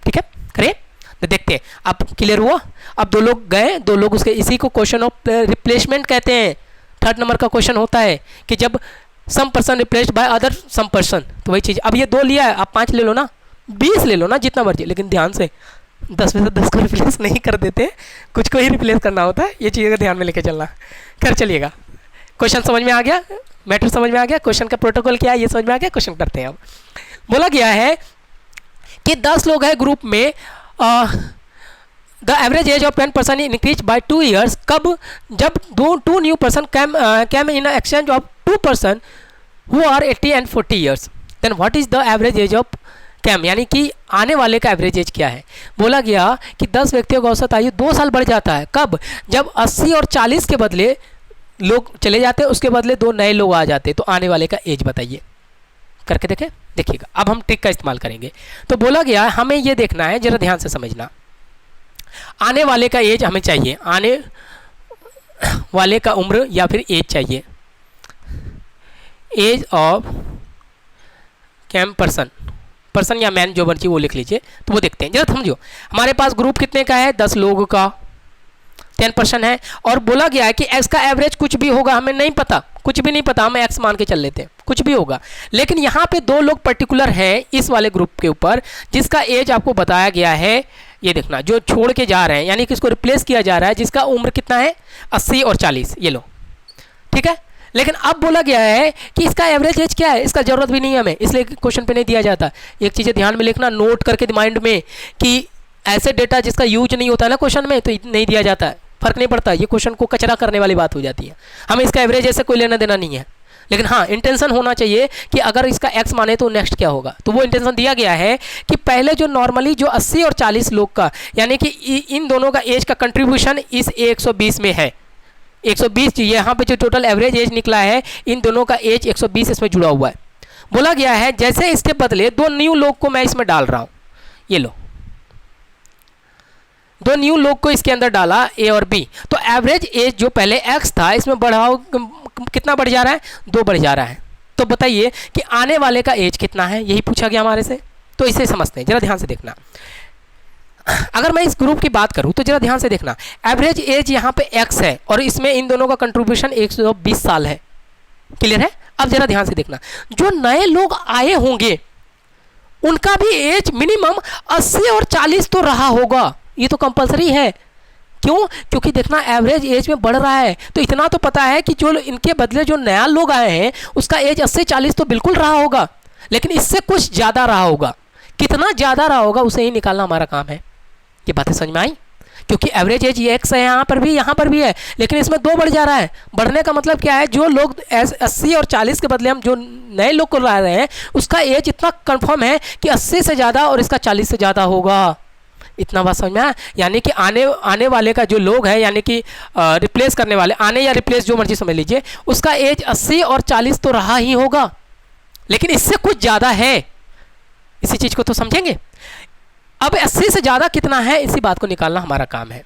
ठीक है, करिए तो देखते हैं। अब क्लियर हुआ। अब 2 लोग गए, 2 लोग उसके, इसी को क्वेश्चन ऑफ रिप्लेसमेंट कहते हैं। 3rd नंबर का क्वेश्चन होता है कि जब some person replaced by other some person, तो वही चीज़। अब ये 2 लिया है, आप 5 ले लो ना, 20 ले लो ना, जितना मर्जी, लेकिन ध्यान से 10 में से 10 को रिप्लेस नहीं कर देते, कुछ को ही रिप्लेस करना होता है। ये चीज़ का ध्यान में लेके चलना। कर चलिएगा, क्वेश्चन समझ में आ गया, मैटर समझ में आ गया, क्वेश्चन का प्रोटोकॉल क्या है ये समझ में आ गया। क्वेश्चन करते हैं। अब बोला गया है कि 10 लोग हैं ग्रुप में, the average age of 10 person increase by 2 years. कब? जब 2 new person came in exchange of 2 person who are 80 and 40 years. Then what is the average age of came, यानी कि आने वाले का एवरेज एज क्या है। बोला गया कि 10 व्यक्तियों का औसत आयु 2 साल बढ़ जाता है। कब? जब 80 और 40 के बदले लोग चले जाते हैं, उसके बदले 2 नए लोग आ जाते हैं। तो आने वाले का एज बताइए, करके देखें। देखिएगा अब हम ट्रिक का इस्तेमाल करेंगे। तो बोला गया हमें ये देखना है, जरा ध्यान से समझना। आने वाले का एज हमें चाहिए, आने वाले का उम्र या फिर एज चाहिए। एज ऑफ कैम पर्सन या मैन जो मर्जी वो लिख लीजिए। तो वो देखते हैं, जरा समझो। हमारे पास ग्रुप कितने का है? 10 लोगों का, 10% है। और बोला गया है कि एक्स का एवरेज कुछ भी होगा, हमें नहीं पता, कुछ भी नहीं पता, हम एक्स मान के चल लेते हैं, कुछ भी होगा। लेकिन यहाँ पे 2 लोग पर्टिकुलर हैं इस वाले ग्रुप के ऊपर, जिसका एज आपको बताया गया है। ये देखना, जो छोड़ के जा रहे हैं, यानी कि इसको रिप्लेस किया जा रहा है, जिसका उम्र कितना है? 80 और 40। ये लो, ठीक है। लेकिन अब बोला गया है कि इसका एवरेज एज क्या है, इसका जरूरत भी नहीं है हमें, इसलिए क्वेश्चन पे नहीं दिया जाता। एक चीज़ ध्यान में लिखना, नोट करके माइंड में, कि ऐसे डेटा जिसका यूज नहीं होता है ना क्वेश्चन में, तो नहीं दिया जाता है, फर्क नहीं पड़ता। ये क्वेश्चन को कचरा करने वाली बात हो जाती है। हमें इसका एवरेज ऐसे कोई लेना देना नहीं है। लेकिन हाँ, इंटेंशन होना चाहिए कि अगर इसका एक्स माने तो नेक्स्ट क्या होगा। तो वो इंटेंशन दिया गया है कि पहले जो नॉर्मली जो 80 और 40 लोग का, यानी कि इन दोनों का एज का कंट्रीब्यूशन इस 120 में है। 120 यहाँ पे जो टोटल एवरेज एज निकला है, इन दोनों का एज 120 इसमें जुड़ा हुआ है। बोला गया है जैसे इसके बदले 2 न्यू लोग को मैं इसमें डाल रहा हूँ। ये लो, 2 न्यू लोग को इसके अंदर डाला, ए और बी। तो एवरेज एज जो पहले एक्स था, इसमें बढ़ाओ, कितना बढ़ जा रहा है? 2 बढ़ जा रहा है। तो बताइए कि आने वाले का एज कितना है, यही पूछा गया हमारे से। तो इसे समझते हैं, जरा ध्यान से देखना। अगर मैं इस ग्रुप की बात करूं तो जरा ध्यान से देखना, एवरेज एज यहाँ पे एक्स है और इसमें इन दोनों का कंट्रीब्यूशन 120 साल है। क्लियर है? अब जरा ध्यान से देखना, जो नए लोग आए होंगे उनका भी एज मिनिमम 80 और 40 तो रहा होगा। ये तो कंपलसरी है। क्यों? क्योंकि देखना एवरेज एज में बढ़ रहा है, तो इतना तो पता है कि जो इनके बदले जो नया लोग आए हैं उसका एज 80-40 तो बिल्कुल रहा होगा, लेकिन इससे कुछ ज़्यादा रहा होगा। कितना ज़्यादा रहा होगा उसे ही निकालना हमारा काम है। ये बातें समझ में आई? क्योंकि एवरेज एज एक्स है, यहाँ पर भी है, लेकिन इसमें 2 बढ़ जा रहा है। बढ़ने का मतलब क्या है? जो लोग 80 और 40 के बदले हम जो नए लोग को ला रहे हैं, उसका एज इतना कंफर्म है कि 80 से ज़्यादा और इसका 40 से ज़्यादा होगा। इतना बात समझ में आया? यानी कि आने वाले का जो लोग है, यानी कि रिप्लेस करने वाले, आने या रिप्लेस जो मर्जी समझ लीजिए, उसका एज 80 और 40 तो रहा ही होगा, लेकिन इससे कुछ ज़्यादा है। इसी चीज़ को तो समझेंगे। अब 80 से ज़्यादा कितना है इसी बात को निकालना हमारा काम है।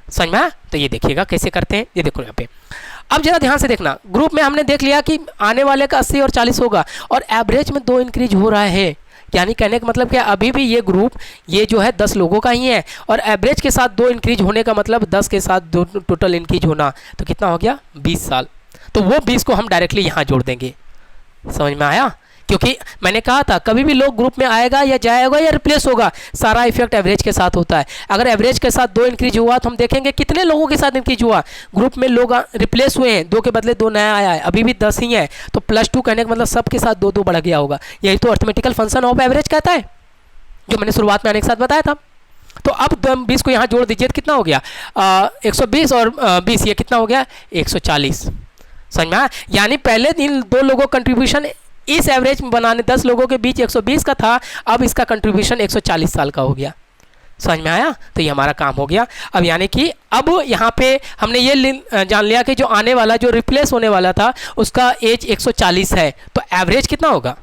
समझ में आया? तो ये देखिएगा कैसे करते हैं, ये देखो यहाँ पे। अब जरा ध्यान से देखना, ग्रुप में हमने देख लिया कि आने वाले का 80 और 40 होगा और एवरेज में 2 इंक्रीज हो रहा है। यानी कहने का मतलब क्या, अभी भी ये ग्रुप ये जो है 10 लोगों का ही है और एवरेज के साथ 2 इंक्रीज होने का मतलब 10 के साथ 2 टोटल इंक्रीज होना, तो कितना हो गया 20 साल। तो वो 20 को हम डायरेक्टली यहाँ जोड़ देंगे। समझ में आया? क्योंकि मैंने कहा था कभी भी लोग ग्रुप में आएगा या जाएगा या रिप्लेस होगा, सारा इफेक्ट एवरेज के साथ होता है। अगर एवरेज के साथ 2 इंक्रीज हुआ तो हम देखेंगे कितने लोगों के साथ इंक्रीज हुआ। ग्रुप में लोग रिप्लेस हुए हैं, 2 के बदले 2 नया आया है, अभी भी 10 ही है, तो +2 कहने का मतलब सबके साथ 2 बढ़ गया होगा। यही तो अर्थमेटिकल फंक्शन ऑफ एवरेज कहता है, जो मैंने शुरुआत में आने के साथ बताया था। तो अब 20 को यहाँ जोड़ दीजिए तो कितना हो गया 120 और 20 ये कितना हो गया 140। समझ में आया? यानी पहले इन 2 लोगों कंट्रीब्यूशन इस एवरेज में बनाने 10 लोगों के बीच 120 का था, अब इसका कंट्रीब्यूशन 140 साल का हो गया। समझ में आया? तो ये हमारा काम हो गया। अब यानी कि अब यहाँ पे हमने ये जान लिया कि जो आने वाला जो रिप्लेस होने वाला था उसका एज 140 है, तो एवरेज कितना होगा,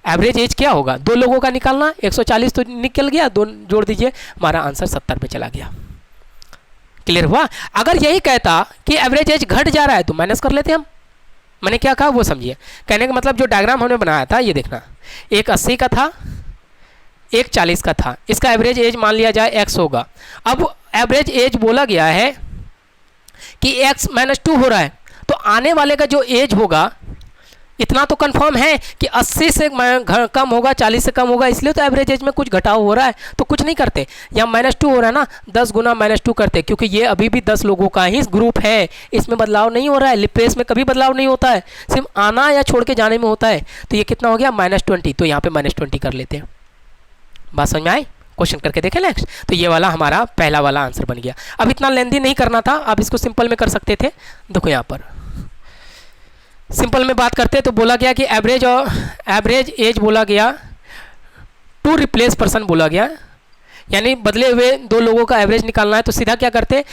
एवरेज एज क्या होगा, 2 लोगों का निकालना, 140 तो निकल गया, 2 जोड़ दीजिए, हमारा आंसर 70 पे चला गया। क्लियर हुआ? अगर यही कहता कि एवरेज एज घट जा रहा है तो माइनस कर लेते हम। मैंने क्या कहा वो समझिए। कहने का मतलब जो डायग्राम हमने बनाया था ये देखना, एक 80 का था, एक 40 का था, इसका एवरेज एज मान लिया जाए x होगा। अब एवरेज एज बोला गया है कि x -2 हो रहा है, तो आने वाले का जो एज होगा इतना तो कंफर्म है कि 80 से कम होगा, 40 से कम होगा, इसलिए तो एवरेज एज में कुछ घटाव हो रहा है। तो कुछ नहीं करते, या -2 हो रहा है ना, 10 गुना -2 करते, क्योंकि ये अभी भी 10 लोगों का ही ग्रुप है, इसमें बदलाव नहीं हो रहा है। रिप्लेस में कभी बदलाव नहीं होता है, सिर्फ आना या छोड़ के जाने में होता है। तो ये कितना हो गया -20, तो यहाँ पे -20 कर लेते हैं। बात समझ में आई? क्वेश्चन करके देखें नेक्स्ट। तो ये वाला हमारा पहला वाला आंसर बन गया। अब इतना लेंथी नहीं करना था, अब इसको सिंपल में कर सकते थे। देखो यहाँ पर सिंपल में बात करते तो बोला गया कि एवरेज और एवरेज एज बोला गया टू रिप्लेस पर्सन बोला गया, यानी बदले हुए 2 लोगों का एवरेज निकालना है। तो सीधा क्या करते,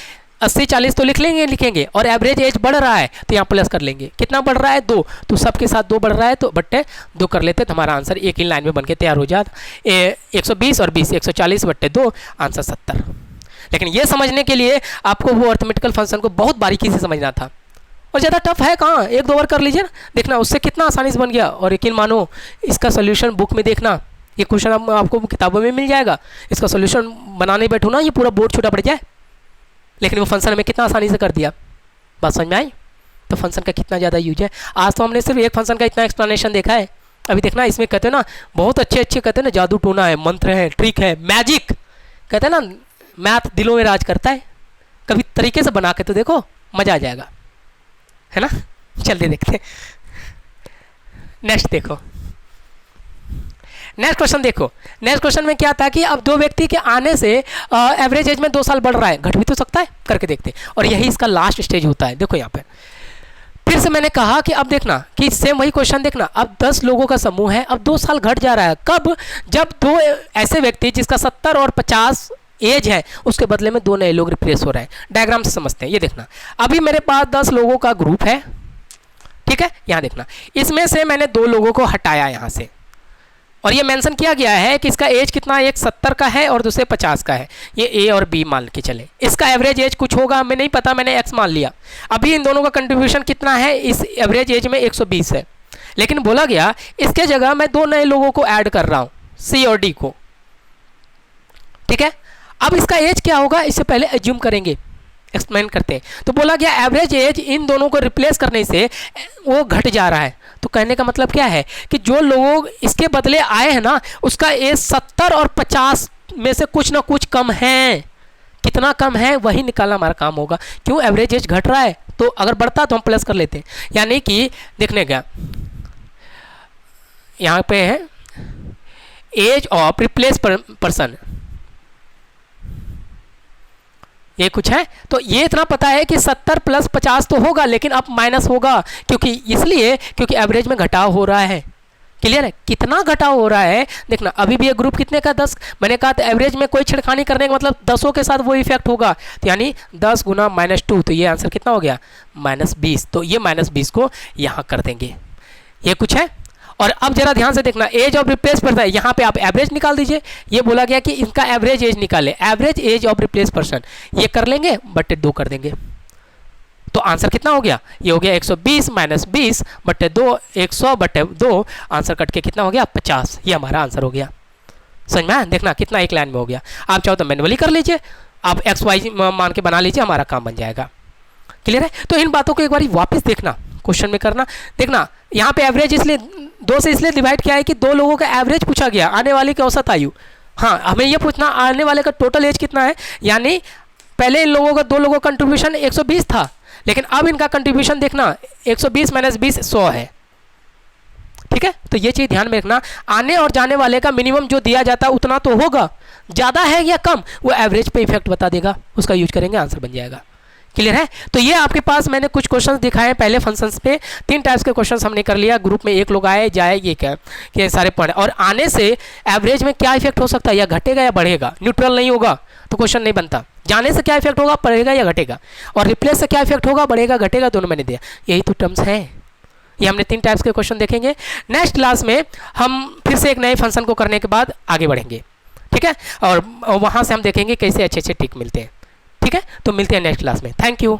80-40 तो लिखेंगे और एवरेज एज बढ़ रहा है तो यहाँ प्लस कर लेंगे। कितना बढ़ रहा है 2, तो सबके साथ 2 बढ़ रहा है तो बट्टे 2 कर लेते तो हमारा आंसर एक ही लाइन में बन के तैयार हो जाता। 120 और 20 140 बट्टे 2 आंसर 70। लेकिन ये समझने के लिए आपको वो अर्थमेटिकल फंक्शन को बहुत बारीकी से समझना था, और ज़्यादा टफ है कहाँ, 1-2 बार कर लीजिए ना, देखना उससे कितना आसानी से बन गया। और यकीन मानो इसका सोल्यूशन बुक में देखना, ये क्वेश्चन आपको किताबों में मिल जाएगा। इसका सोल्यूशन बनाने बैठो ना, ये पूरा बोर्ड छोटा पड़ जाए, लेकिन वो फंक्शन हमें कितना आसानी से कर दिया। बात समझ में आई? तो फंक्शन का कितना ज़्यादा यूज है। आज तो हमने सिर्फ एक फंक्शन का इतना एक्सप्लेनेशन देखा है। अभी देखना इसमें कहते हैं ना बहुत अच्छे कहते हैं ना, जादू टोना है, मंत्र है, ट्रिक है, मैजिक कहते हैं ना, मैथ दिलों में राज करता है। कभी तरीके से बना के तो देखो, मज़ा आ जाएगा, है ना। चलिए देखते हैं नेक्स्ट। देखो नेक्स्ट क्वेश्चन, देखो नेक्स्ट क्वेश्चन में क्या था कि अब 2 व्यक्ति के आने से एवरेज एज में 2 साल बढ़ रहा है, घट भी तो सकता है, करके देखते हैं। और यही इसका लास्ट स्टेज होता है। देखो यहाँ पे फिर से मैंने कहा कि अब देखना कि सेम वही क्वेश्चन देखना, अब 10 लोगों का समूह है, अब 2 साल घट जा रहा है। कब? जब 2 ऐसे व्यक्ति जिसका 70 और 50 एज है उसके बदले में 2 नए लोग रिप्लेस हो रहे हैं। डायग्राम से समझते हैं। ये देखना, अभी मेरे पास 10 लोगों का ग्रुप है, ठीक है। यहाँ देखना, इसमें से मैंने 2 लोगों को हटाया यहाँ से, और ये मेंशन किया गया है कि इसका एज कितना, एक 70 का है और दूसरे 50 का है। ये ए और बी मान के चले, इसका एवरेज एज कुछ होगा, हमें नहीं पता, मैंने एक्स मान लिया। अभी इन दोनों का कंट्रीब्यूशन कितना है, इस एवरेज एज में 120 है, लेकिन बोला गया इसके जगह मैं 2 नए लोगों को ऐड कर रहा हूँ, सी और डी को, ठीक है। अब इसका एज क्या होगा, इससे पहले एज्यूम करेंगे, एक्सप्लेन करते हैं। तो बोला गया एवरेज एज इन दोनों को रिप्लेस करने से वो घट जा रहा है। तो कहने का मतलब क्या है कि जो लोग इसके बदले आए हैं ना, उसका एज 70 और 50 में से कुछ ना कुछ कम है। कितना कम है वही निकालना हमारा काम होगा। क्यों? एवरेज एज घट रहा है, तो अगर बढ़ता तो हम प्लस कर लेते हैं। यानी कि देखने का यहाँ पे है एज ऑफ रिप्लेस पर्सन, ये कुछ है। तो ये इतना पता है कि 70 + 50 तो होगा, लेकिन अब माइनस होगा, क्योंकि इसलिए क्योंकि एवरेज में घटाव हो रहा है। क्लियर है? कितना घटाव हो रहा है देखना। अभी भी ये ग्रुप कितने का 10, मैंने कहा था एवरेज में कोई छिड़खानी करने का मतलब 10 के साथ वो इफेक्ट होगा, तो यानी 10 गुना -2, तो ये आंसर कितना हो गया -20। तो ये -20 को यहाँ कर देंगे, ये कुछ है। और अब जरा ध्यान से देखना, एज ऑफ रिप्लेस पर्सन, यहाँ पे आप एवरेज निकाल दीजिए। ये बोला गया कि इनका एवरेज एज निकाले, average age off replace person, ये कर लेंगे बटे 2 कर देंगे। तो आंसर कितना हो गया? ये हो गया 120 माइनस 20 बटे 2, 100 बटे 2, आंसर कट के कितना हो गया? 50। ये हमारा आंसर हो गया। समझ में आया? देखना कितना एक लाइन में हो गया। आप चाहो तो मैनुअली कर लीजिए, आप एक्स वाई मान के बना लीजिए, हमारा काम बन जाएगा। क्लियर है? तो इन बातों को एक बार वापस देखना, क्वेश्चन में करना। देखना यहाँ पे एवरेज इसलिए 2 से इसलिए डिवाइड किया है कि 2 लोगों का एवरेज पूछा गया, आने वाले की औसत आयु। हाँ, हमें ये पूछना आने वाले का टोटल एज कितना है, यानी पहले इन लोगों का 2 लोगों का कंट्रीब्यूशन 120 था, लेकिन अब इनका कंट्रीब्यूशन देखना 120 माइनस 20 100 है। ठीक है? तो ये चीज़ ध्यान में रखना, आने और जाने वाले का मिनिमम जो दिया जाता है उतना तो होगा, ज़्यादा है या कम वो एवरेज पे इफेक्ट बता देगा, उसका यूज करेंगे, आंसर बन जाएगा। क्लियर है? तो ये आपके पास मैंने कुछ क्वेश्चंस दिखाए पहले फंक्शंस पे, 3 टाइप्स के क्वेश्चंस हमने कर लिया। ग्रुप में 1 लोग आए जाए, ये क्या कि सारे पढ़े, और आने से एवरेज में क्या इफेक्ट हो सकता है, या घटेगा या बढ़ेगा, न्यूट्रल नहीं होगा तो क्वेश्चन नहीं बनता। जाने से क्या इफेक्ट होगा, बढ़ेगा या घटेगा, और रिप्लेस से क्या इफेक्ट होगा, बढ़ेगा घटेगा, दोनों मैंने दिया। यही तो टर्म्स हैं। ये हमने 3 टाइप्स के क्वेश्चन देखेंगे। नेक्स्ट क्लास में हम फिर से एक नए फंक्शन को करने के बाद आगे बढ़ेंगे। ठीक है? और वहाँ से हम देखेंगे कैसे अच्छे अच्छे ट्रिक मिलते हैं। ठीक है? तो मिलते हैं नेक्स्ट क्लास में। Thank you.